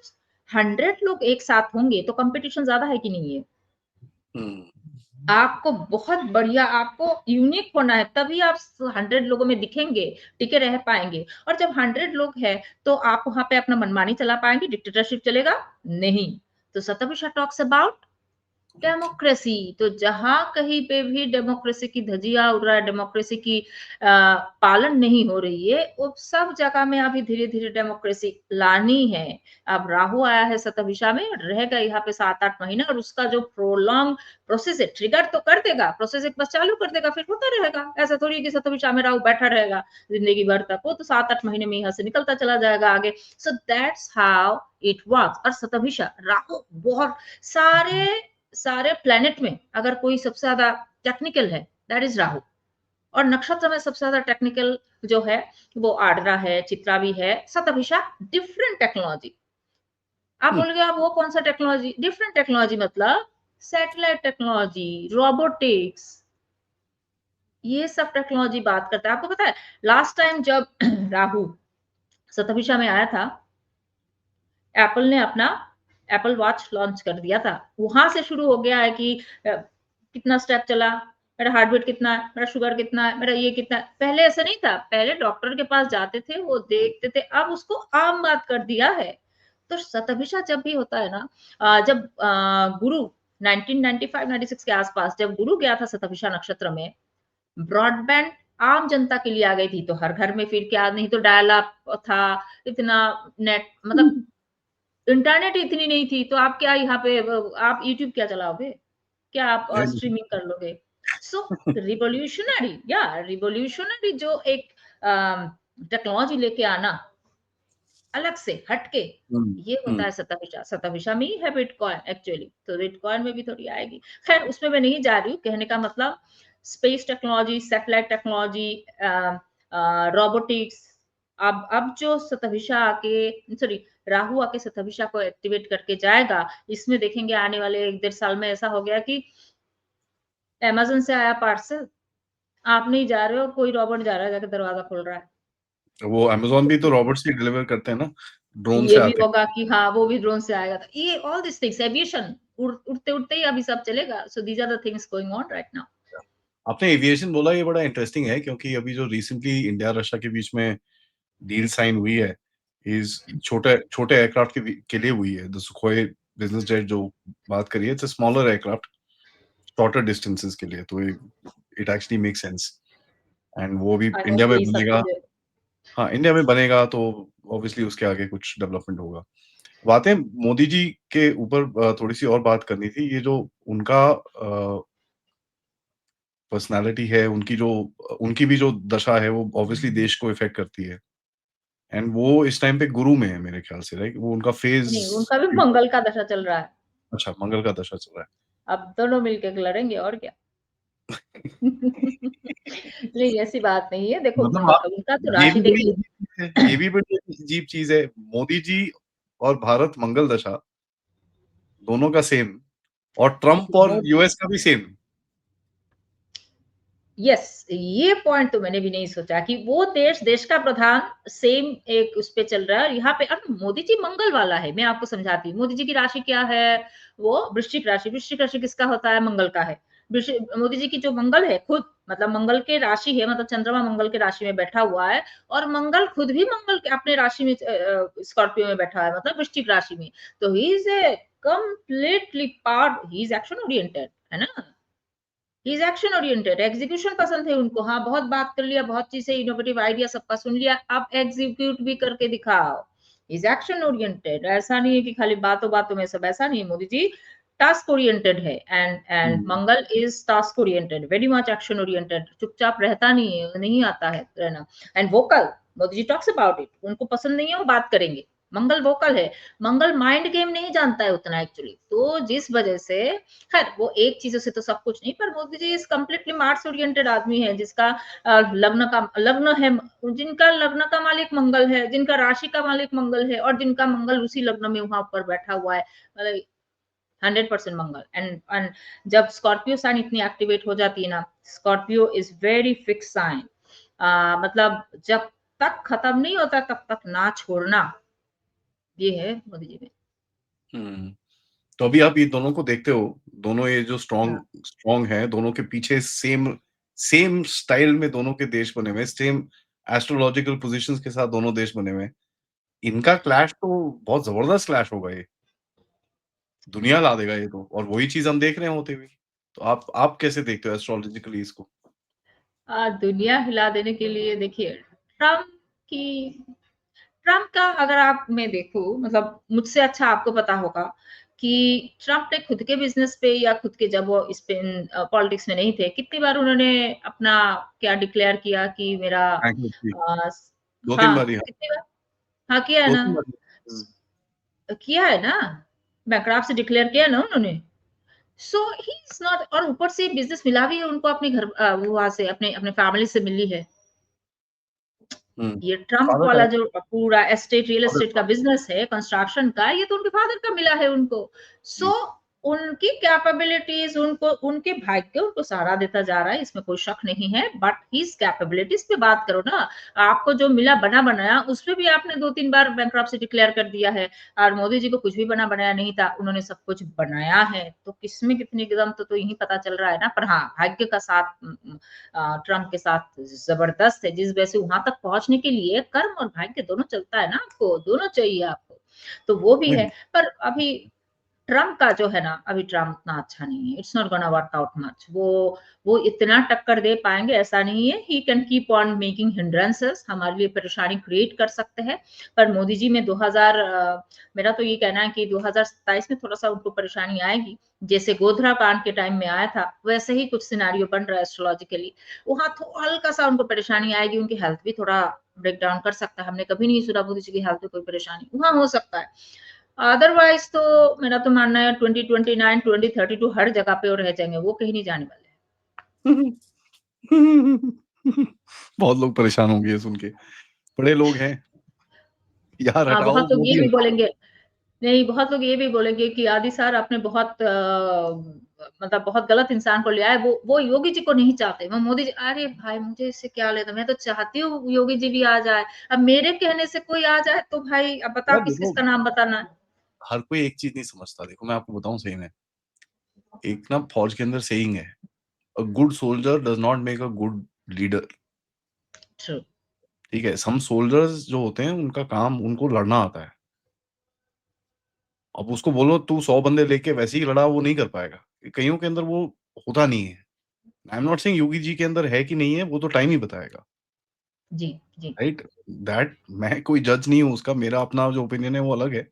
100 लोग एक साथ होंगे तो कंपटीशन ज्यादा है कि नहीं है। हुँ। आपको बहुत बढ़िया, आपको यूनिक होना है, तभी आप 100 लोगों में दिखेंगे, टिके रह पाएंगे। और जब 100 लोग हैं तो आप वहां पे अपना मनमानी चला पाएंगे, डिक्टेटरशिप चलेगा नहीं। तो सतभिषा टॉक्स अबाउट डेमोक्रेसी। तो जहां कहीं पे भी डेमोक्रेसी की धजिया उड़ रहा है, डेमोक्रेसी की पालन नहीं हो रही है, वो सब जगह में अभी धीरे धीरे डेमोक्रेसी लानी है। अब राहु आया है शतभिषा में, रहेगा यहाँ पे 7-8 महीने, और उसका जो प्रोलॉन्ग प्रोसेस है, ट्रिगर तो कर देगा, प्रोसेस एक बार चालू कर देगा फिर होता रहेगा। ऐसा थोड़ी है कि शतभिषा में राहु बैठा रहेगा जिंदगी भर तक, वो तो 7-8 महीने में यहाँ से निकलता चला जाएगा आगे। So that's how it works. और शतभिषा राहु बहुत सारे सारे प्लेनेट में अगर कोई सबसे ज्यादा टेक्निकल है, दैट इज राहु। और नक्षत्र में सबसे ज्यादा टेक्निकल जो है वो आर्द्रा है, चित्रा भी है, शतभिषा डिफरेंट टेक्नोलॉजी। आप हुँ, बोलोगे आप वो कौन सा टेक्नोलॉजी, डिफरेंट टेक्नोलॉजी मतलब सैटेलाइट टेक्नोलॉजी, रोबोटिक्स, ये सब टेक्नोलॉजी बात करता है। आपको पता है लास्ट टाइम जब राहु सतभिषा में आया था, एप्पल ने अपना एप्पल वॉच लॉन्च कर दिया था। वहां से शुरू हो गया है कि कितना स्टेप चला, मेरा हार्ट बीट कितना है, मेरा शुगर कितना है, मेरा ये कितना है। पहले ऐसा नहीं था, पहले डॉक्टर के पास जाते थे, वो देखते थे, अब उसको आम बात कर दिया है। तो शतभिषा जब भी होता है ना, जब गुरु 1995-96 के आसपास जब गुरु गया था शतभिषा नक्षत्र में, ब्रॉडबैंड आम जनता के लिए आ गई थी। तो हर घर में फिर क्या, नहीं तो डायल अप था, इतना नेट मतलब इंटरनेट इतनी नहीं थी, तो आप क्या यहाँ पे आप यूट्यूब क्या चलाओगे? क्या आप स्ट्रीमिंग कर लोगे? सो रिवॉल्यूशनरी या रिवॉल्यूशनरी जो एक टेक्नोलॉजी लेके आना अलग से हटके, हुँ, ये होता हुँ। है शतभिषा। शतभिषा में ही है बिटकॉइन एक्चुअली, तो बिटकॉइन में भी थोड़ी आएगी। खैर उसमें मैं नहीं जा रही हूँ, कहने का मतलब space technology, satellite technology, robotics, अब जो शतभिषा आके सॉरी राहु आके शतभिषा को एक्टिवेट करके जाएगा, इसमें देखेंगे आने वाले 1 डेढ़ साल में ऐसा हो गया कि अमेज़न से आया पार्सल, आप नहीं जा रहे हो, कोई रोबोट जा रहा है, जाके दरवाज़ा खोल रहा है। वो अमेज़न भी तो रोबोट से डिलीवर करते हैं ना, ड्रोन ये से भी आते हैं। होगा कि हाँ, वो भी ड्रोन से आएगा। तो ये ऑल दिस थिंग्स एविएशन उड़ते-उड़ते ही अभी सब चलेगा। So these are the things going on right now. आपने एविएशन बोला ये बड़ा इंटरेस्टिंग है क्योंकि अभी जो रिसेंटली इंडिया रशिया के बीच में डील साइन हुई है, इस छोटे छोटे एयरक्राफ्ट के लिए हुई है। द सुखोई बिज़नेस जेट जो बात करी है, it's a smaller aircraft, shorter distances के लिए, तो it actually makes sense and वो भी आई होप इंडिया में यही सब बनेगा। चीज़ें हाँ, इंडिया में बनेगा तो ऑब्वियसली उसके आगे कुछ डेवलपमेंट होगा। बातें मोदी जी के ऊपर थोड़ी-सी और बात करनी थी। ये जो उनका पर्सनैलिटी है, उनकी भी जो दशा है, वो ऑब्वियसली देश को इफ़ेक्ट करती है एंड वो इस टाइम पे गुरु में है मेरे ख्याल से, राइट? वो उनका फ़ेज़ नहीं, उनका भी मंगल का दशा चल रहा है। अच्छा, मंगल का दशा चल रहा अब दोनों मिलके लड़ेंगे और क्या। है। नहीं, ऐसी बात नहीं है। देखो मतलब आप उनका तो ये राशि भी बड़ी देखिए। अजीब चीज़ है, ये भी बड़ी अजीब चीज़ है। मोदी जी और भारत मंगल दशा दोनों का सेम और ट्रम्प और मोदी यूएस का भी सेम। यस, ये पॉइंट तो मैंने भी नहीं सोचा कि वो देश का प्रधान सेम एक उस पे चल रहा है। यहाँ पे अब मोदी जी मंगल वाला है, मैं आपको समझाती हूँ। मोदी जी की राशि क्या है? वो वृश्चिक राशि। वृश्चिक राशि किसका होता है? मंगल का है। मोदी जी की जो मंगल है खुद, मतलब मंगल के राशि है, मतलब चंद्रमा मंगल के राशि में बैठा हुआ है और मंगल खुद भी मंगल के अपने राशि में स्कॉर्पियो में बैठा है, मतलब वृश्चिक राशि में। तो he is a completely part, he is action oriented, है ना? He is action oriented, execution पसंद है उनको। हाँ, बहुत बात कर लिया, बहुत चीजें इनोवेटिव आइडिया सबका सुन लिया, आप एग्जीक्यूट भी करके दिखाओ। इज एक्शन ओरिएंटेड, ऐसा नहीं है कि खाली बातों बातों में सब, ऐसा नहीं है। मोदी जी टास्क ओरिएंटेड है and hmm, Mangal is task oriented, very much action oriented, चुपचाप रहता नहीं है, नहीं आता है रहना। And vocal, Modi ji talks about it, उनको पसंद नहीं है वो बात करेंगे। मंगल वोकल है, मंगल माइंड गेम नहीं जानता है उतना एक्चुअली, तो जिस वजह से खैर वो एक चीज़ों से तो सब कुछ नहीं, पर Modi ji is completely Mars oriented आदमी है, जिसका लग्न है, जिनका लग्न का मालिक मंगल है, जिनका राशि का मालिक मंगल है और जिनका मंगल उसी लग्न में वहाँ ऊपर बैठा हुआ है। मतलब 100% मंगल एंड जब स्कॉर्पियो साइन इतनी एक्टिवेट हो जाती है ना, Scorpio is very fix sign. मतलब जब तक खत्म नहीं होता तब तक ना छोड़ना, ये है मोदी जी में। हुँ। तो अभी आप ये दोनों को देखते हो, दोनों ये जो हाँ। स्ट्रॉन्ग स्ट्रॉन्ग हैं, दोनों के पीछे सेम सेम स्टाइल में दोनों के देश बने हुए हैं, सेम एस्ट्रोलॉजिकल पोज़ीशंस के साथ दोनों देश बने हुए हैं। इनका क्लैश तो बहुत ज़बरदस्त क्लैश होगा ये, दुनिया हिला देगा ये तो और वही चीज़ हम देख रहे हैं होते हुए। तो आप कैसे देखते हो एस्ट्रोलॉजिकली इसको? दुनिया हिला देने के लिए देखिए, ट्रम्प की ट्रम्प का अगर आप मैं देखूँ, मतलब मुझसे अच्छा आपको पता होगा कि ट्रम्प ने खुद के बिज़नेस पे या खुद के, जब वो इस पे पॉलिटिक्स में नहीं थे, कितनी बार उन्होंने अपना क्या डिक्लेयर किया कि मेरा बैंकरप्सी अ, 2-3 हाँ, बार ही हाँ, कितनी बार? हाँ, किया है ना? 2-3 बार ही। हुँ, किया है ना? बैंकरप्सी डिक्लेयर किया ना उन्होंने। सो ही इज़ नॉट, और ऊपर से बिज़नेस मिला भी है उनको अपने घर, वो वहाँ से अपने अपने फैमिली से मिली है। हुँ। ये ट्रम्प फ़ादर का वाला जो पूरा एस्टेट, रियल फ़ादर एस्टेट का का बिज़नेस है, कंस्ट्रक्शन का, ये तो उनके फादर का मिला है उनको। जी, सो उनकी कैपेबिलिटीज़ उनको उनके भाग्य उनको सहारा देता जा रहा है, इसमें कोई शक नहीं है, बट हिज़ कैपेबिलिटीज़ पे बात करो ना। आपको जो मिला बना-बनाया, उसपे भी आपने 2-3 बार बैंक्रप्सी डिक्लेयर कर दिया है और मोदी जी को कुछ भी बना-बनाया नहीं था, उन्होंने सब कुछ बनाया है, तो किसमें कितनी दम तो यही पता चल रहा है ना। पर हाँ, भाग्य का साथ ट्रम्प के साथ ज़बरदस्त है, जिस वजह से वहाँ तक पहुँचने के लिए कर्म और भाग्य दोनों चलता है ना आपको, दोनों चाहिए आपको, तो वो भी है। नहीं, पर अभी ट्रम्प का जो है ना, अभी ट्रम्प उतना अच्छा नहीं है। It's not gonna work out much. वो इतना टक्कर दे पाएँगे ऐसा नहीं है। He can keep on making hindrances, हमारे लिए परेशानी क्रिएट कर सकते हैं। पर मोदी जी में 2000 मेरा तो ये कहना है कि 2027 में थोड़ा-सा उनको परेशानी आएगी। जैसे गोधरा कांड के टाइम में आया था, वैसे ही कुछ सिनेरियो बन रहा है एस्ट्रोलॉजिकली। वहाँ हल्का-सा उनको परेशानी आएगी, उनकी हेल्थ भी थोड़ा ब्रेक डाउन कर सकता है। हमने कभी नहीं सुना मोदी जी की हेल्थ में कोई परेशानी, वहाँ हो सकता है। अदरवाइज़ तो मेरा तो मानना है 2029, 2032 हर जगह पे वो रह जाएँगे, वो कहीं नहीं जाने वाले हैं। बहुत लोग परेशान होंगे ये सुन के। बड़े लोग हैं, यार हाँ, हटाओ बहुत लोग ये मोदी भी हटाओ। बोलेंगे नहीं, बहुत लोग ये भी बोलेंगे कि आदि सर आपने बहुत मतलब बहुत गलत इंसान को लिया है, वो योगी जी को नहीं चाहते, वो मोदी जी अरे भाई मुझे इससे क्या लेना, मैं तो चाहती हूँ योगी जी भी आ जाए। अब मेरे कहने से कोई आ जाए तो भाई अब बताओ यार देखो, किस-किस का नाम बताना है? हर कोई एक चीज़ नहीं समझता। देखो मैं आपको बताऊँ सही में, एक ना फौज के अंदर सेइंग है, "a good soldier does not make a good leader." True. ठीक है? सम सोल्जर्स जो होते हैं उनका काम उनको लड़ना आता है। अब उसको बोलो तू 100 बंदे लेके वैसे ही लड़ा, वो नहीं कर पाएगा। कइयों के अंदर वो होता नहीं है। I am not saying Yogi ji के अंदर है कि नहीं है, वो तो टाइम ही बताएगा, जी, जी। राइट? दैट मैं कोई जज नहीं हूँ उसका, मेरा अपना जो ओपिनियन है वो अलग है।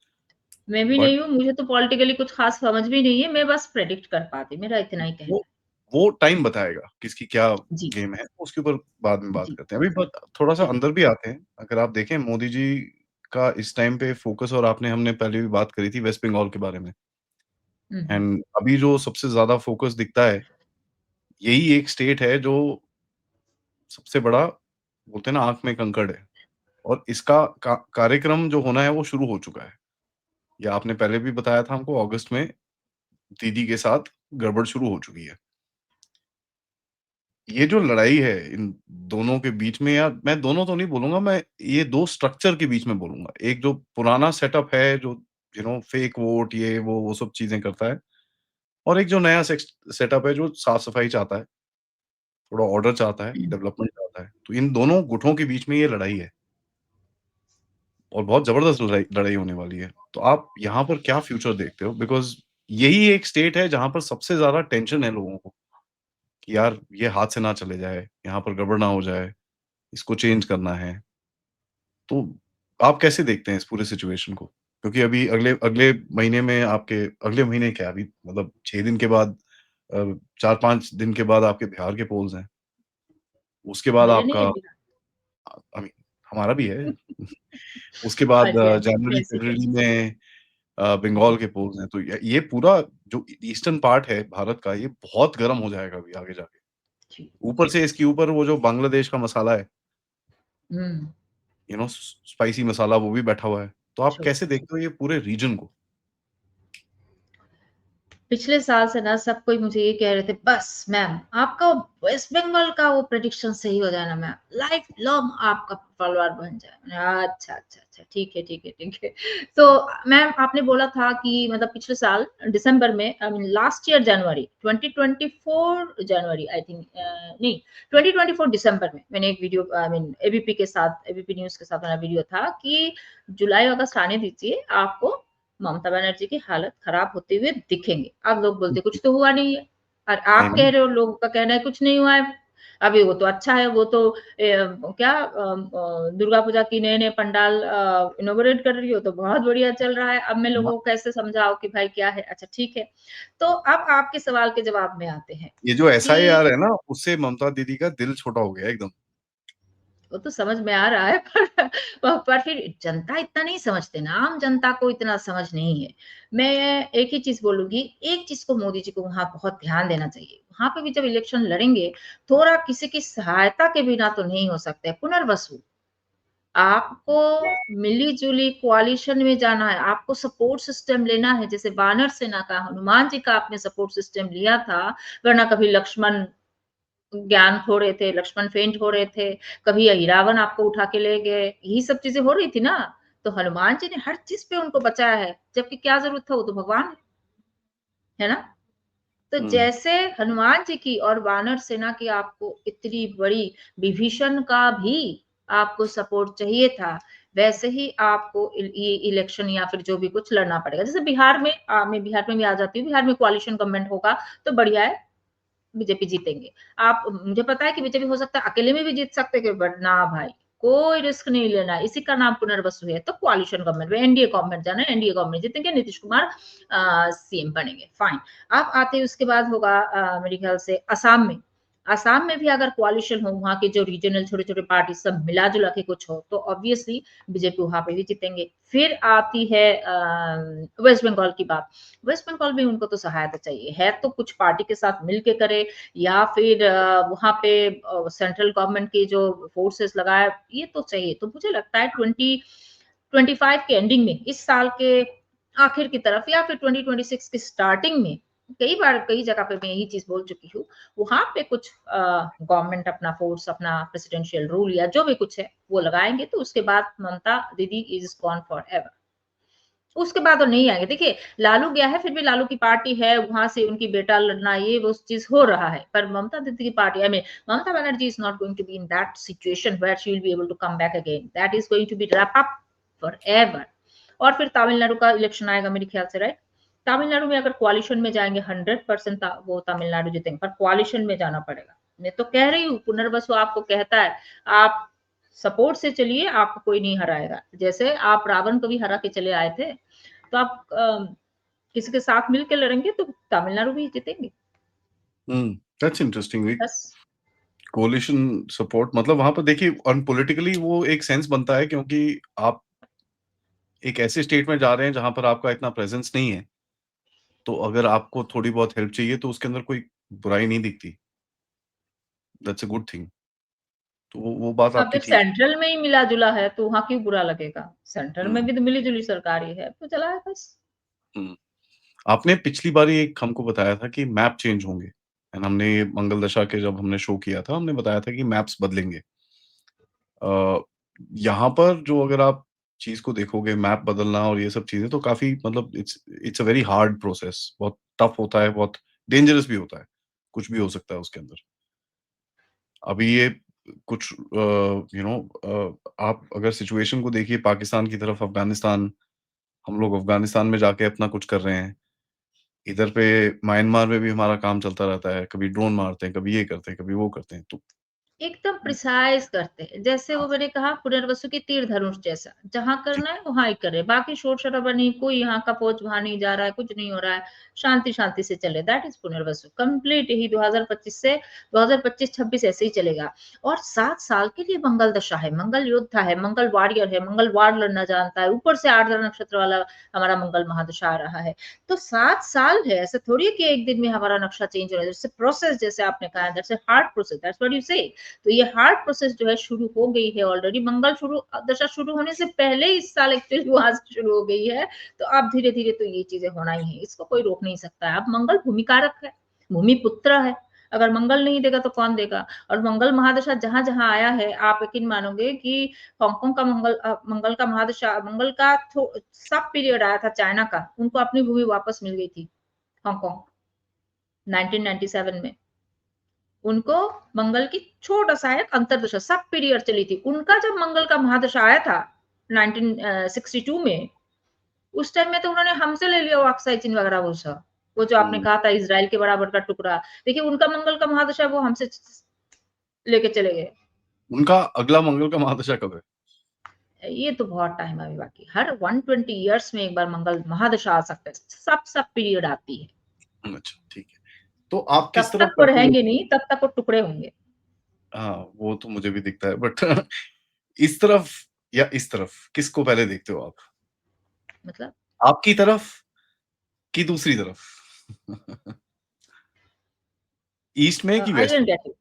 मैं भी बट नहीं हूँ, मुझे तो पॉलिटिकली कुछ ख़ास समझ भी नहीं है, मैं बस प्रेडिक्ट कर पाती हूँ, मेरा इतना ही कहना वो है। वो टाइम बताएगा किसकी क्या जी, गेम है, उसके ऊपर बाद में बात जी, करते हैं। अभी बट थोड़ा-सा जी। अंदर भी आते हैं। अगर आप देखें मोदी जी का इस टाइम पे फ़ोकस, और आपने हमने पहले भी बात करी थी वेस्ट बंगाल के बारे में, हुँ, हुँ। एंड अभी जो सबसे ज़्यादा फ़ोकस दिखता है, यही एक स्टेट है जो सबसे बड़ा बोलते हैं ना आँख में कंकड़ है, और इसका का कार्यक्रम जो होना है वो शुरू हो चुका है। ये आपने पहले भी बताया था हमको, अगस्त में दीदी के साथ गड़बड़ शुरू हो चुकी है। ये जो लड़ाई है इन दोनों के बीच में, या मैं दोनों तो नहीं बोलूँगा, मैं ये 2 स्ट्रक्चर के बीच में बोलूँगा। एक जो पुराना सेटअप है, जो फेक वोट ये वो सब चीज़ें करता है, और एक जो नया सेटअप है जो साफ-सफाई चाहता है, थोड़ा ऑर्डर चाहता है, हुँ। डेवलपमेंट चाहता है। तो इन दोनों गुटों के बीच में ये लड़ाई है, और बहुत ज़बरदस्त लड़ाई लड़ाई होने वाली है। तो आप यहाँ पर क्या फ्यूचर देखते हो? बिकॉज़ यही एक स्टेट है जहाँ पर सबसे ज़्यादा टेंशन है लोगों को, कि यार ये हाथ से ना चले जाए, यहाँ पर गड़बड़ ना हो जाए, इसको चेंज करना है। तो आप कैसे देखते हैं इस पूरे सिचुएशन को? क्योंकि अभी अगले अगले महीने में आपके, अगले महीने क्या, अभी मतलब 6 दिन के बाद, 4-5 दिन के बाद आपके बिहार के पोल्स हैं। उसके बाद मेरे नहीं आपका है बिना आई मीन हमारा भी है। उसके बाद अच्छा, बेसिक है। जनवरी-फ़रवरी में बंगाल जी, के पोल्स हैं। तो ये पूरा जो ईस्टर्न पार्ट है भारत का, ये बहुत गरम हो जाएगा अभी आगे जाके। जी, ऊपर से इसके ऊपर वो जो बांग्लादेश का मसाला है, हुँ, स्पाइसी मसाला, वो भी बैठा हुआ है। तो आप ट्रू। कैसे देखते हो ये पूरे रीजन को? पिछले साल से ना सब कोई मुझे ये कह रहे थे, "बस मैम, आपका वेस्ट बंगाल का वो प्रेडिक्शन सही हो जाए ना मैम, लाइफ लॉन्ग आपका पलवार बन जाए।" मैंने कहा, "अच्छा, अच्छा, अच्छा, ठीक है, ठीक है, ठीक है।" तो मैम आपने बोला था कि मतलब पिछले साल दिसंबर में I mean last year January 2024 January I think नहीं 2024 दिसंबर में मैंने एक वीडियो आई मीन एबीपी के साथ एबीपी न्यूज़ के साथ मेरा वीडियो था कि जुलाई अगस्त आने दीजिए, आपको ममता बनर्जी की हालत खराब होते हुए दिखेंगे। अब लोग बोलते कुछ तो हुआ नहीं है और नहीं, आप कह नहीं। रहे हो लोगों का कहना है कुछ नहीं हुआ है। अभी वो तो अच्छा है, वो तो क्या दुर्गा पूजा की नए-नए पंडाल इनॉगरेट कर रही हो तो बहुत बढ़िया चल रहा है। अब मैं म लोगों को कैसे समझाऊँ कि भाई क्या है? अच्छा ठीक है। तो अब आपके सवाल के जवाब में आते हैं ये जो कि एसआईआर है ना, उससे ममता दीदी का दिल छोटा हो गया एकदम। वो तो समझ में आ रहा है पर फिर जनता इतना नहीं समझते ना, आम जनता को इतना समझ नहीं है। मैं एक ही चीज़ बोलूँगी, एक चीज़ को मोदी जी को वहाँ बहुत ध्यान देना चाहिए। वहाँ पे भी जब इलेक्शन लड़ेंगे, थोड़ा किसी की सहायता के बिना तो नहीं हो सकता है, पुनर्वसु। आपको मिली-जुली कोalition में जाना है, आपको सपोर्ट सिस्टम लेना है, जैसे वानर सेना का, हनुमान जी का आपने सपोर्ट सिस्टम लिया था, वरना कभी लक्ष्मण ज्ञान खो रहे थे, लक्ष्मण फेंट हो रहे थे, कभी अहिरावण आपको उठा के ले गए, यही सब चीज़ें हो रही थी ना। तो हनुमान जी ने हर चीज़ पे उनको बचाया है, जबकि क्या ज़रूरत था, वो तो भगवान है ना? तो हुँ, जैसे हनुमान जी की और वानर सेना की आपको इतनी बड़ी विभीषण का भी आपको सपोर्ट चाहिए था, वैसे ही आपको ये इलेक्शन या फिर जो भी कुछ लड़ना पड़ेगा। जैसे बिहार में मैं बिहार में भी आ जाती हूँ, बिहार में कोalition गवर्नमेंट होगा तो बढ़िया है, बीजेपी जीतेंगे। आप मुझे पता है कि बीजेपी हो सकता है अकेले में भी जीत सकते हैं, बट ना भाई, कोई रिस्क नहीं लेना है। इसी का नाम पुनर्वसु है। तो कोalition गवर्नमेंट में एनडीए गवर्नमेंट जाना है, एनडीए गवर्नमेंट जीतेंगे, नीतीश कुमार सीएम बनेंगे, फाइन। अब आते हैं उसके बाद होगा मेरे ख्याल से असम में। असम में भी अगर कोalition हो, वहाँ के जो रीजनल छोटे-छोटे पार्टी सब मिला-जुला के कुछ हो, तो ऑब्वियसली बीजेपी वहाँ पे भी जीतेंगे। फिर आती है वेस्ट बंगाल की बात। वेस्ट बंगाल में उनको तो सहायता चाहिए है, तो कुछ पार्टी के साथ मिल के करे या फिर वहाँ पे सेंट्रल गवर्नमेंट की जो फोर्सेस लगाए, ये तो चाहिए। तो मुझे लगता है 2025 के एंडिंग में, इस साल के आखिर की तरफ या फिर 2026 की स्टार्टिंग में, कई बार कई जगह पे मैं यही चीज बोल चुकी हूँ, वहां पे कुछ गवर्नमेंट अपना फोर्स, अपना प्रेसिडेंशियल रूल या जो भी कुछ है वो लगाएंगे, तो उसके बाद ममता दीदी इज गॉन फॉर एवर। उसके बाद तो नहीं आएँगे। देखिए, लालू गया है, फिर भी लालू की पार्टी है, वहाँ से उनकी बेटा लड़ना, ये वो चीज़ हो रहा है। पर ममता दीदी की party, I mean, Mamata Banerjee is not going to be in that situation where she will be able to come back again. That is going to B wrap up forever. और फिर तमिलनाडु का इलेक्शन आएगा मेरे ख्याल से, राइट? तमिलनाडु में अगर कोalition में जाएँगे, 100% वो तमिलनाडु जीतेंगे, पर कोalition में जाना पड़ेगा। मैं तो कह रही हूँ, पुनर्वसु आपको कहता है, आप सपोर्ट से चलिए, आपको कोई नहीं हराएगा। जैसे आप रावण को भी हरा के चले आए थे, तो आप किसी के साथ मिल के लड़ेंगे तो तमिलनाडु भी जीतेंगे। हुँ, दैट्स इंटरेस्टिंग। एक बस। कोलिशन सपोर्ट मतलब वहाँ पर देखिए पॉलिटिकली वो एक सेंस बनता है क्योंकि आप एक ऐसे स्टेट में जा रहे हैं जहाँ पर आपका इतना प्रेज़ेंस नहीं है। तो अगर आपको थोड़ी बहुत हेल्प चाहिए तो उसके अंदर कोई बुराई नहीं दिखती। That's a good thing. तो वो बात अब आपकी जब ठीक है। सेंट्रल में ही मिला-जुला है तो वहाँ क्यों बुरा लगेगा? सेंट्रल में हुँ, भी तो मिली-जुली सरकार ही है, तो चला है बस। हुँ। आपने पिछली बारी एक हमको बताया था कि मैप चेंज होंगे एंड हमने ये मंगल दशा के जब हमने शो किया था, हमने बताया था कि मैप्स बदलेंगे। अ, यहाँ पर जो अगर आप चीज़ को देखोगे मैप बदलना और ये सब चीज़ें तो काफ़ी मतलब it's it's a very hard process बहुत टफ होता है, बहुत डेंजरस भी होता है। कुछ भी हो सकता है उसके अंदर। अभी ये कुछ आप अगर सिचुएशन को देखिए पाकिस्तान की तरफ अफ़गानिस्तान, हम लोग अफ़गानिस्तान में जाके अपना कुछ कर रहे हैं। इधर पे म्यांमार में भी हमारा काम चलता रहता है, कभी ड्रोन मारते हैं, कभी ये करते हैं, कभी वो करते हैं, तो एकदम प्रिसाइज़ करते हैं। जैसे हाँ, वो मैंने कहा पुनर्वसु की तीर धनुष जैसा, जहाँ जी। करना है वहाँ ही करें, बाकी शोर-शराबा नहीं, कोई यहाँ का फ़ौज वहाँ नहीं जा रहा है, कुछ नहीं हो रहा है, शांति-शांति से चले, दैट इज़ पुनर्वसु। कंप्लीट ही 2025 से 2025-26 ऐसे ही चलेगा। और 7 साल के लिए मंगल दशा है, मंगल योद्धा है, मंगल वॉरियर है, मंगल वार लड़ना जानता है, ऊपर से आर्द्रा नक्षत्र वाला हमारा मंगल महादशा आ रहा है। तो 7 साल है, ऐसा थोड़ी है कि एक दिन में हमारा नक्शा चेंज हो रहा है। जैसे प्रोसेस, जैसे आपने कहा, that's a hard process, that's what you से। तो ये हार्ड प्रोसेस जो है शुरू हो गई है ऑलरेडी, मंगल शुरू दशा शुरू होने से पहले इस साल एक्चुअली वहां से शुरू हो गई है। तो अब धीरे धीरे तो ये चीजें होना ही है, इसको कोई रोक नहीं सकता है। अब मंगल भूमि कारक है, भूमि पुत्र है, अगर मंगल नहीं देगा तो कौन देगा। और मंगल महादशा जहां जहां आया है, आप यकीन मानोगे कि हांगकांग का मंगल का महादशा, मंगल का सब पीरियड आया था चाइना का, उनको अपनी भूमि वापस मिल गई थी, हांगकांग 1997 में। उनको मंगल की छोटा-सा एक अंतर्दशा सब पीरियड चली थी। उनका जब मंगल का महादशा आया था 1962 में, उस टाइम में तो उन्होंने हमसे ले लिया वो अक्साई चीन वगैरह वो सब। वो जो आपने हुँ, कहा था इज़राइल के बराबर का टुकड़ा। देखिए उनका मंगल का महादशा वो हमसे लेके चले गए। उनका अगला मंगल का महादशा कब है? ये तो बहुत टाइम अभी बाकी। हर 120 इयर्स में एक बार मंगल महादशा आ सकता है। सब पीरियड आती है। अच्छा, ठीक है। तो आप किस तब तरफ तक वो करते हो? रहेंगे नहीं, तब तक वो टुकड़े होंगे। हाँ, वो तो मुझे भी दिखता है बट इस तरफ या इस तरफ, किसको पहले देखते हो आप? मतलब आपकी तरफ कि दूसरी तरफ? ईस्ट में कि आई वेस्ट डिडन्ट में? गेट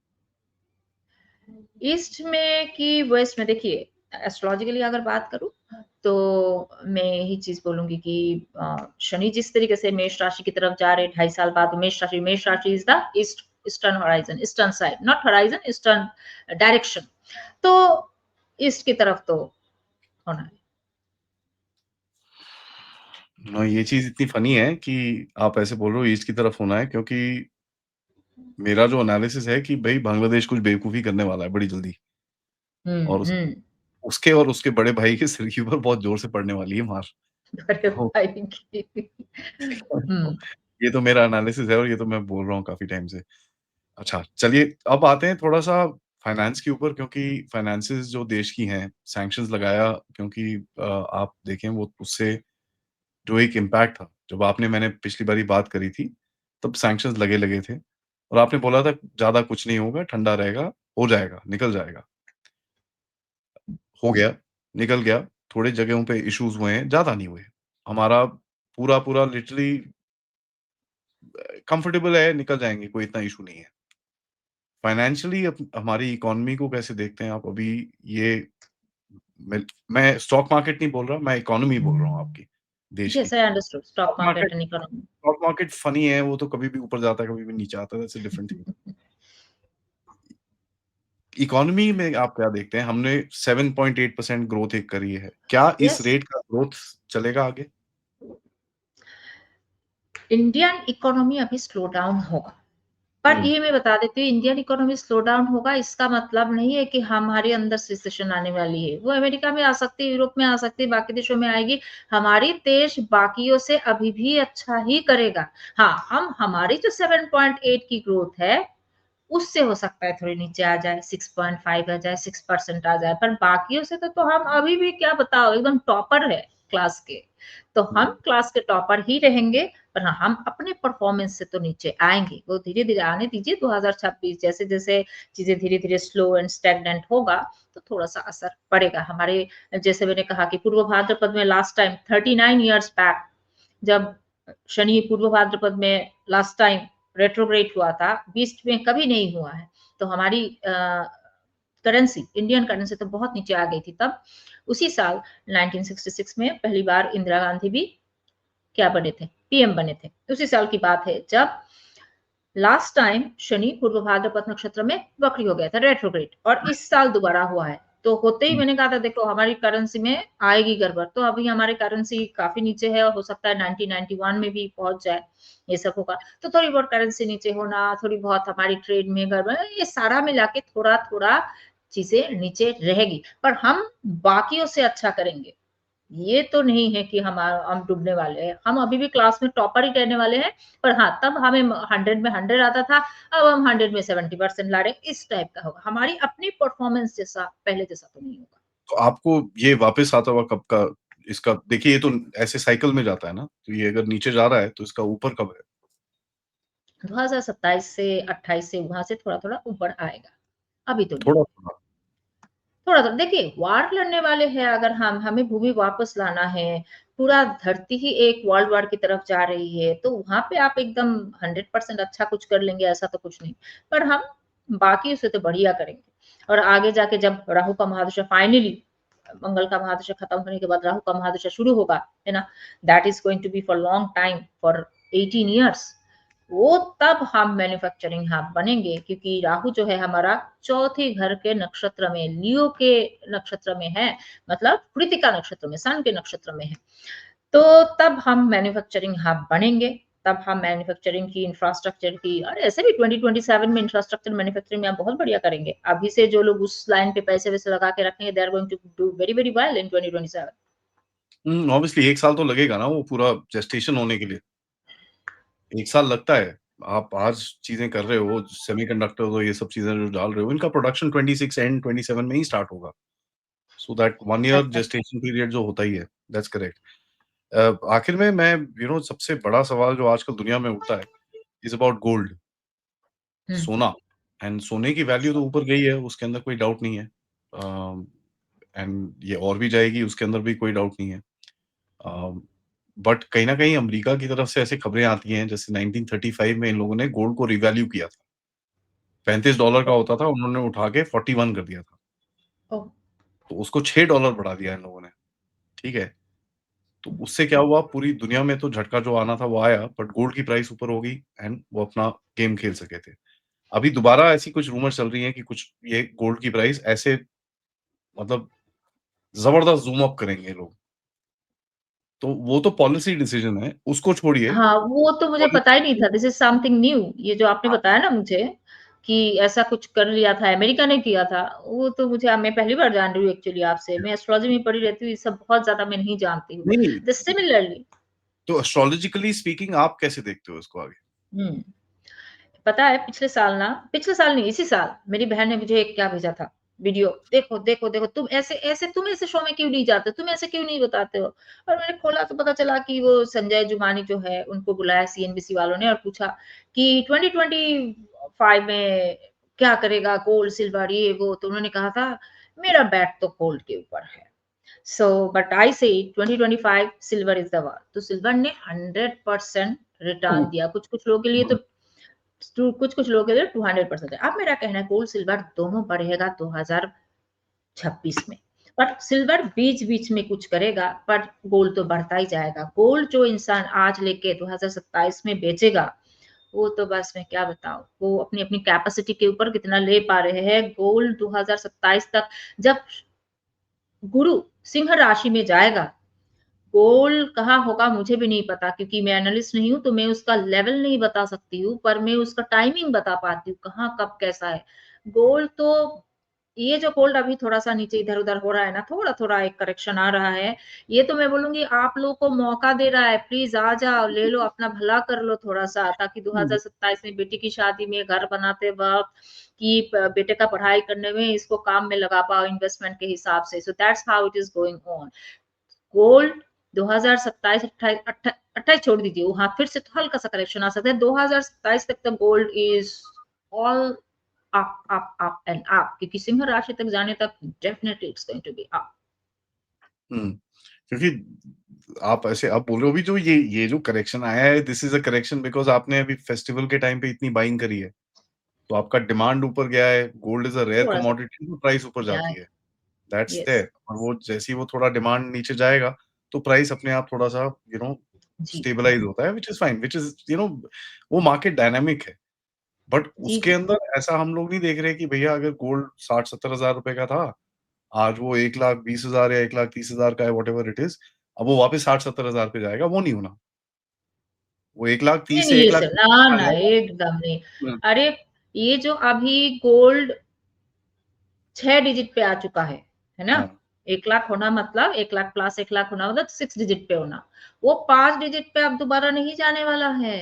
ईस्ट में कि वेस्ट में, देखिए एस्ट्रोलॉजिकली अगर बात करूँ, तो मैं यही चीज़ बोलूँगी कि शनि जिस तरीके से मेष राशि की तरफ जा रहे 2.5 साल बाद मेष राशि is the eastern horizon, eastern side, not horizon, eastern direction. तो ईस्ट की तरफ तो होना है। ये चीज़ इतनी फ़नी है कि आप ऐसे बोल रहे हो ईस्ट की तरफ होना है क्योंकि मेरा जो एनालिसिस है कि भई बांग्लादेश कुछ बेवकूफ़ी करने वाला है बड़ी जल्दी हुँ, और हुँ। उसके और उसके बड़े भाई के सिर के ऊपर बहुत ज़ोर से पड़ने वाली है मार। अरे तो भाई की हुँ, ये तो मेरा एनालिसिस है और ये तो मैं बोल रहा हूँ काफ़ी टाइम से। अच्छा, चलिए अब आते हैं थोड़ा-सा फाइनेंस के ऊपर क्योंकि फाइनेंसेस जो देश की हैं, सैंक्शंस लगाया क्योंकि आप देखें वो उससे जो एक इम्पैक्ट था, जब आपने मैंने पिछली बारी बात करी थी, तब सैंक्शंस लगे-लगे थे और आपने बोला था ज़्यादा कुछ नहीं होगा, ठंडा रहेगा, हो जाएगा, निकल जाएगा। हो गया, निकल गया, थोड़ी जगहों पे इश्यूज़ हुए हैं, ज़्यादा नहीं हुए। हमारा पूरा-पूरा लिटरली कंफर्टेबल है, निकल जाएँगे, कोई इतना इश्यू नहीं है। फाइनेंशियली हमारी इकोनॉमी को कैसे देखते हैं आप अभी ये मैं स्टॉक मार्केट नहीं बोल रहा, मैं इकोनॉमी बोल रहा हूँ आपकी, देश की। Yes I understood stock market and economy. Stock market funny है, वो तो कभी भी ऊपर जाता है, कभी भी नीचे आता है, that's a different thing. Economy में आप क्या देखते हैं? हमने 7.8% ग्रोथ एक करी है। क्या इस येस, रेट का ग्रोथ चलेगा आगे? इंडियन इकोनॉमी अभी स्लो डाउन होगा। पर हुँ, ये मैं बता देती हूँ, इंडियन इकोनॉमी स्लो डाउन होगा इसका मतलब नहीं है कि हमारे अंदर रिसेशन आने वाली है। वो अमेरिका में आ सकती है, यूरोप में आ सकती है, बाकी देशों में आएगी। हमारी देश बाकियों से अभी भी अच्छा ही करेगा। हाँ, हम हमारी जो 7.8 की ग्रोथ है, उससे हो सकता है थोड़ी नीचे आ जाए, 6.5 आ जाए, 6% आ जाए, पर बाकियों से तो हम अभी भी क्या बताओ एकदम टॉपर है क्लास के। तो हम हुँ। क्लास के टॉपर ही रहेंगे, पर हाँ, हम अपने परफॉर्मेंस से तो नीचे आएँगे। वो धीरे-धीरे आने दीजिए 2026 जैसे-जैसे चीज़ें धीरे-धीरे स्लो एंड स्टैग्नेंट होगा, तो थोड़ा-सा असर पड़ेगा। हमारे जैसे मैंने कहा कि पूर्व भाद्रपद में लास्ट टाइम 39 इयर्स बैक जब शनि पूर्व भाद्रपद में लास्ट टाइम रेट्रोग्रेड हुआ था, बीस्ट में कभी नहीं हुआ है। तो हमारी करेंसी, इंडियन करेंसी तो बहुत नीचे आ गई थी तब। उसी साल 1966 में पहली बार इंदिरा गांधी भी क्या बने थे? पीएम बने थे। उसी साल की बात है जब लास्ट टाइम शनि पूर्व भाद्रपद नक्षत्र में वक्री हो गया था रेट्रोग्रेड और इस साल दोबारा हुआ है। तो होते ही हुँ, मैंने कहा था देखो हमारी करेंसी में आएगी गड़बड़। तो अभी हमारी करेंसी काफ़ी नीचे है और हो सकता है 1991 में भी पहुँच जाए, ये सब होगा। तो थोड़ी बहुत करेंसी नीचे होना, थोड़ी बहुत हमारी ट्रेड में गड़बड़, ये सारा मिला के थोड़ा-थोड़ा चीज़ें नीचे रहेगी। पर हम बाकियों से अच्छा करेंगे। ये तो नहीं है कि हम डूबने वाले हैं। हम अभी भी क्लास में टॉपर ही रहने वाले हैं, पर हाँ, तब हमें 100 में 100 आता था, अब हम 100 में 70% ला रहे हैं, इस टाइप का होगा। हमारी अपनी परफॉर्मेंस जैसा पहले जैसा तो नहीं होगा। तो आपको ये वापस आता हुआ कब का इसका देखिए ये तो ऐसे साइकिल में जाता है ना, तो ये अगर नीचे जा रहा है तो इसका ऊपर कब है? 2027 से 28 से वहाँ से थोड़ा-थोड़ा ऊपर आएगा, अभी तो नहीं। थोड़ा-थोड़ा। थोड़ा-थोड़ा देखिए, वार लड़ने वाले हैं अगर हमें भूमि वापस लाना है, पूरा धरती ही एक वर्ल्ड वार की तरफ जा रही है, तो वहाँ पे आप एकदम 100% अच्छा कुछ कर लेंगे ऐसा तो कुछ नहीं। पर हम बाकी से तो बढ़िया करेंगे और आगे जाके जब राहु का महादशा फाइनली मंगल का महादशा खत्म होने के बाद राहु का महादशा शुरू होगा, है ना? That is going to be for long time, for 18 years. वो तब हम मैन्युफैक्चरिंग हब बनेंगे क्योंकि राहु जो है हमारा चौथे घर के नक्षत्र में, लियो के नक्षत्र में है, मतलब कृत्तिका नक्षत्र में, सन के नक्षत्र में है। तो तब हम मैन्युफैक्चरिंग हब बनेंगे, तब हम मैन्युफैक्चरिंग की इंफ्रास्ट्रक्चर की और ऐसे भी 2027 में इंफ्रास्ट्रक्चर मैन्युफैक्चरिंग में आप बहुत बढ़िया करेंगे। अभी से जो लोग उस लाइन पे पैसे-वैसे लगा के रखेंगे, they are going to do very, very well in 2027। Obviously 1 साल तो लगेगा ना वो पूरा जेस्टेशन होने के लिए। 1 साल लगता है। आप आज चीज़ें कर रहे हो, सेमीकंडक्टर्स और ये सब चीज़ें जो डाल रहे हो, इनका प्रोडक्शन 26 एंड 27 में ही स्टार्ट होगा। So that 1 year gestation period जो होता ही है, दैट्स करेक्ट। आखिर में मैं सबसे बड़ा सवाल जो आजकल दुनिया में उठता है, इज़ अबाउट गोल्ड, हुँ। सोना एंड सोने की वैल्यू तो ऊपर गई है, उसके अंदर कोई डाउट नहीं है। अ, एंड ये और भी जाएगी, उसके अंदर भी कोई डाउट नहीं है। अ, बट कहीं न कहीं अमेरिका की तरफ से ऐसी खबरें आती हैं, जैसे 1935 में इन लोगों ने गोल्ड को रिवैल्यू किया था। $35 का होता था, उन्होंने उठा के 41 कर दिया था। ओह! तो उसको $6 बढ़ा दिया इन लोगों ने, ठीक है? तो उससे क्या हुआ, पूरी दुनिया में तो झटका जो आना था वो आया, बट गोल्ड की प्राइस ऊपर हो गई एंड वो अपना गेम खेल सके थे। अभी दोबारा ऐसी कुछ रूमर्स चल रही हैं कि कुछ ये गोल्ड की प्राइस ऐसे मतलब ज़बरदस्त ज़ूम अप करेंगे लोग। तो वो तो पॉलिसी डिसीजन है, उसको छोड़िए। हाँ, वो तो मुझे पता ही नहीं पॉलिटिशियन था, दिस इज़ समथिंग न्यू ये जो आपने हाँ, बताया ना मुझे, कि ऐसा कुछ कर लिया था, अमेरिका ने किया था, वो तो मुझे मैं पहली बार जान रही हूँ एक्चुअली आपसे। मैं एस्ट्रोलॉजी में पढ़ी रहती हूँ, ये सब बहुत ज़्यादा मैं नहीं जानती हूँ। नहीं, नहीं, द सिमिलरली तो एस्ट्रोलॉजिकली स्पीकिंग आप कैसे देखते हो इसको आगे? हुँ। पता है पिछले साल नहीं इसी साल मेरी बहन ने मुझे एक क्या भेजा था वीडियो देखो देखो देखो तुम ऐसे शो में क्यों नहीं जाते तुम ऐसे क्यों नहीं बताते हो और मैंने खोला तो पता चला कि वो संजय जुमानी जो है उनको बुलाया सीएनबीसी वालों ने और पूछा कि 2025 में क्या करेगा गोल्ड सिल्वर ये वो तो उन्होंने कहा था मेरा बैट तो गोल्ड के ऊपर है सो बट आई से 2025 सिल्वर इज द वर तो सिल्वर ने 100% रिटर्न हुँ, दिया कुछ कुछ लोगों के लिए हुँ, तो कुछ-कुछ लोगों के लिए 200% है। अब मेरा कहना है गोल्ड सिल्वर दोनों बढ़ेगा 2026 में। बट सिल्वर बीच-बीच में कुछ करेगा, पर गोल्ड तो बढ़ता ही जाएगा। गोल्ड जो इंसान आज लेके 2027 में बेचेगा, वो तो बस मैं क्या बताऊँ, वो अपनी-अपनी कैपेसिटी के ऊपर कितना ले पा रहे हैं। गोल्ड 2027 तक जब गुरु सिंह राशि में जाएगा गोल कहाँ होगा मुझे भी नहीं पता क्योंकि मैं एनालिस्ट नहीं हूँ, तो मैं उसका लेवल नहीं बता सकती हूँ, पर मैं उसका टाइमिंग बता पाती हूँ, कहाँ, कब, कैसा है। गोल्ड तो ये जो गोल्ड अभी थोड़ा-सा नीचे इधर-उधर हो रहा है ना, थोड़ा-थोड़ा एक करेक्शन आ रहा है। ये तो मैं बोलूँगी आप लोगों को मौका दे रहा है, प्लीज़ आ जाओ, ले लो, अपना भला कर लो थोड़ा-सा ताकि हुँ, 2027 में बेटी की शादी में, घर बनाते वक़्त कि प बेटे का पढ़ाई करने में इसको काम में लगा पाओ इन्वेस्टमेंट के हिसाब से। So that's how it is going on. Gold 2027 28 28 छोड़ दीजिए, वहाँ फिर से तो हल्का-सा करेक्शन आ सकता है। 2027 तक तो gold is all up, up, up and up क्योंकि सिंह राशि तक जाने तक definitely it's going to be up. Hmm. क्योंकि आप ऐसे आप बोल रहे हो अभी जो ये जो करेक्शन आया है, this is a correction because आपने अभी फेस्टिवल के टाइम पे इतनी बाइंग करी है। तो आपका डिमांड ऊपर गया है, गोल्ड इज़ अ रेयर थोड़ा-सा कमोडिटी तो प्राइस ऊपर या जाती है। दैट्स यस, देयर और वो जैसे ही वो थोड़ा डिमांड नीचे जाएगा, तो प्राइस अपने आप थोड़ा-सा जी, स्टेबलाइज़ होता है which is fine, which is वो मार्केट डायनामिक है। बट जी, उसके जी। अंदर ऐसा हम लोग नहीं देख रहे कि भैया अगर गोल्ड 60-70 हज़ार रुपए का था, आज वो 1,20,000 या 1,30,000 का है व्हाटएवर इट इज़, अब वो वापस 60-70 हज़ार पे जाएगा, वो नहीं होना। वो नहीं, 1,30,000 नहीं, से ये सब 1,40,000 ना, पे आ ना, जाएगा। एकदम नहीं। हुँ, अरे, ये जो अभी गोल्ड 6 डिजिट पे आ चुका है ना? हाँ। 1 लाख होना मतलब 1 लाख प्लस 1 लाख होना मतलब 6 डिजिट पे होना। वो 5 डिजिट पे अब दोबारा नहीं जाने वाला है।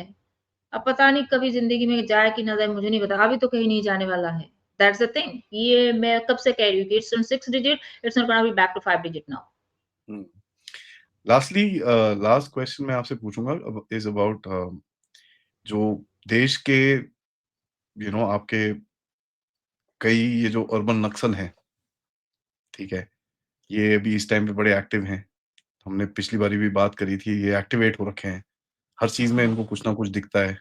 अब पता नहीं कभी ज़िंदगी में जाए कि ना जाए मुझे नहीं पता, अभी तो कहीं नहीं जाने वाला है। दैट्स द थिंग ये मैं कब से कह रही हूँ कि it's on 6 digit, it's not gonna be back to 5 digit now. Hmm. Lastly last question मैं आपसे पूछूँगा अब इज़ अबाउट जो देश के आपके कई ये जो अर्बन नक्सल हैं, ठीक है? ये अभी इस टाइम पे बड़े एक्टिव हैं। हमने पिछली बारी भी बात करी थी, ये एक्टिवेट हो रखे हैं। हर चीज़ में इनको कुछ ना कुछ दिखता है।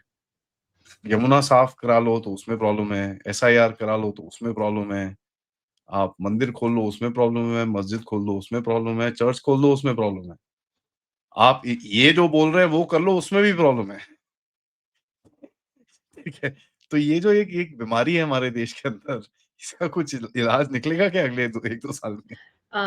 यमुना साफ करा लो तो उसमें प्रॉब्लम है, एसआईआर करा लो तो उसमें प्रॉब्लम है, आप मंदिर खोल लो उसमें प्रॉब्लम है, मस्जिद खोल लो उसमें प्रॉब्लम है, चर्च खोल लो उसमें प्रॉब्लम है। आप ये जो बोल रहे हैं वो कर लो उसमें भी प्रॉब्लम है। ठीक है? तो ये जो एक एक बीमारी है हमारे देश के अंदर, इसका कुछ इलाज निकलेगा क्या अगले 1-2 साल में? अ,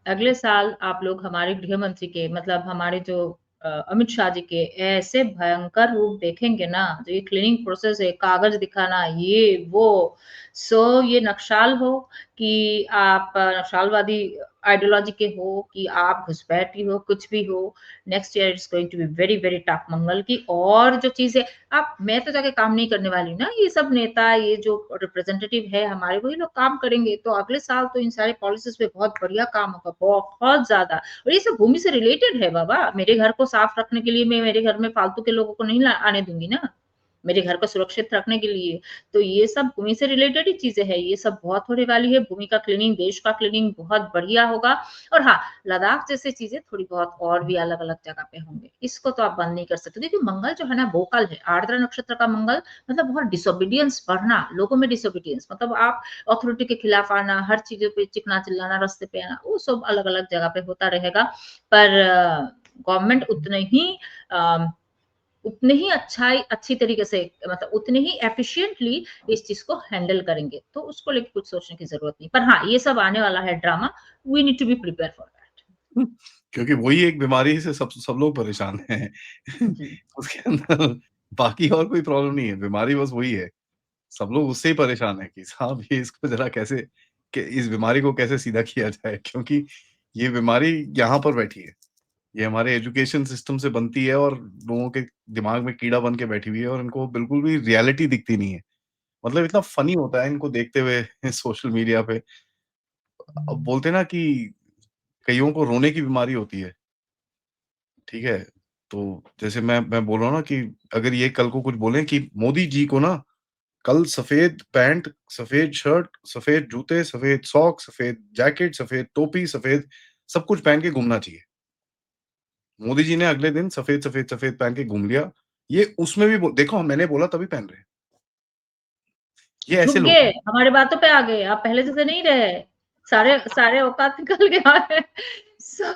अगले साल आप लोग हमारे गृह मंत्री के मतलब हमारे जो अमित शाह जी के ऐसे भयंकर रूप देखेंगे ना, जो ये क्लीनिंग प्रोसेस है, कागज़ दिखाना, ये वो। सो ये नक्साल हो कि आप नक्सलवादी आइडियोलॉजी के हो कि आप घुसपैठी हो, कुछ भी हो, next year it's going to be very, very tough मंगल की और जो चीज़ें अब मैं तो जाके काम नहीं करने वाली ना, ये सब नेता, ये जो रिप्रेजेंटेटिव है हमारे, वही लोग काम करेंगे। तो अगले साल तो इन सारे पॉलिसीज़ पे बहुत बढ़िया काम होगा, बहुत ज़्यादा। और ये सब भूमि से रिलेटेड है बाबा। मेरे घर को साफ रखने के लिए मैं मेरे घर में फालतू के लोगों को नहीं ला आने दूँगी ना। मेरे घर को सुरक्षित रखने के लिए। तो ये सब भूमि से रिलेटेड ही चीज़ें हैं, ये सब बहुत होने वाली है। भूमि का क्लीनिंग, देश का क्लीनिंग बहुत बढ़िया होगा और हाँ, लद्दाख जैसी चीज़ें थोड़ी बहुत और भी अलग-अलग जगह पे होंगे। इसको तो आप बंद नहीं कर सकते। देखिए मंगल जो है ना वोकल है, आर्द्रा नक्षत्र का मंगल मतलब बहुत डिसोबीडियंस बढ़ना, लोगों में डिसोबीडियंस मतलब आप अथॉरिटी के खिलाफ आना, हर चीज़ों पे चिकना-चिल्लाना, रास्ते पे आना, वो सब अलग-अलग जगह पे होता रहेगा। पर गवर्नमेंट उतने ही अच्छी तरीके से मतलब उतने ही एफिशिएंटली इस चीज़ को हैंडल करेंगे। तो उसको लेके कुछ सोचने की ज़रूरत नहीं। पर हाँ, ये सब आने वाला है drama, we need to be prepare for that. क्योंकि वही एक बीमारी से सब लोग परेशान हैं। जी। उसके अंदर बाकी और कोई प्रॉब्लम नहीं है, बीमारी बस वही है। सब लोग उससे ही परेशान हैं कि साहब ये इसको ज़रा कैसे इस बीमारी को कैसे सीधा किया जाए क्योंकि ये बीमारी यहाँ पर बैठी है। ये हमारे एजुकेशन सिस्टम से बनती है और लोगों के दिमाग में कीड़ा बन के बैठी हुई है और इनको बिल्कुल भी रियलिटी दिखती नहीं है। मतलब इतना फ़नी होता है इनको देखते हुए सोशल मीडिया पे। अब बोलते हैं ना कि कइयों को रोने की बीमारी होती है, ठीक है? तो जैसे मैं बोल रहा हूँ ना कि अगर ये कल को कुछ बोलें कि मोदी जी को ना कल सफ़ेद पैंट, सफ़ेद शर्ट, सफ़ेद जूते, सफ़ेद सॉक्स, सफ़ेद जैकेट, सफ़ेद टोपी, सफ़ेद सब कुछ पहन के घूमना चाहिए। मोदी जी ने अगले दिन सफ़ेद, सफ़ेद, सफ़ेद पहन के घूम लिया। ये उसमें भी बो देखो मैंने बोला तभी पहन रहे हैं। ये झुक ऐसे लोग गए, हैं। हमारी बातों पे आ गए, आप पहले जैसे नहीं रहे। सारे सारे औकात निकल के आ गए। सो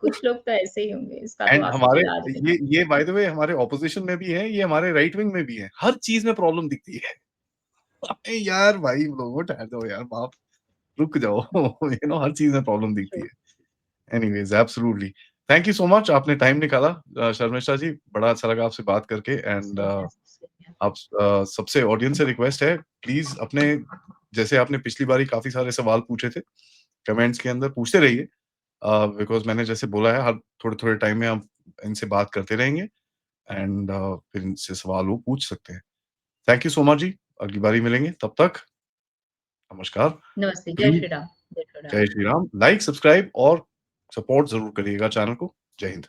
कुछ लोग तो ऐसे ही होंगे, इसका तो एंड आप कुछ हमारे इलाज नहीं कर ये बाय द वे हमारे ऑपोज़िशन में भी हैं, ये हमारे राइट विंग में भी हैं। हर चीज़ में प्रॉब्लम दिखती है। अबे यार भाई लोगों ठहर जाओ यार बाप रुक जाओ हर चीज़ में प्रॉब्लम दिखती सकते। है। Anyways absolutely. Thank you so much आपने टाइम निकाला शर्मिष्ठा जी, बड़ा अच्छा लगा आपसे बात करके एंड आप सबसे ऑडियंस से रिक्वेस्ट है प्लीज़ अपने जैसे आपने पिछली बारी काफ़ी सारे सवाल पूछे थे, कमेंट्स के अंदर पूछते रहिए बिकॉज़ मैंने जैसे बोला है हर थोड़े-थोड़े टाइम में हम इनसे बात करते रहेंगे एंड फिर इनसे सवाल वो पूछ सकते हैं। थैंक यू सो मच जी, अगली बारी मिलेंगे तब तक नमस्कार। नमस्ते, जय प्लीज़ श्री राम, जय श्री राम। जय श्री राम। लाइक, सब्सक्राइब और सपोर्ट ज़रूर करिएगा चैनल को। जय हिंद।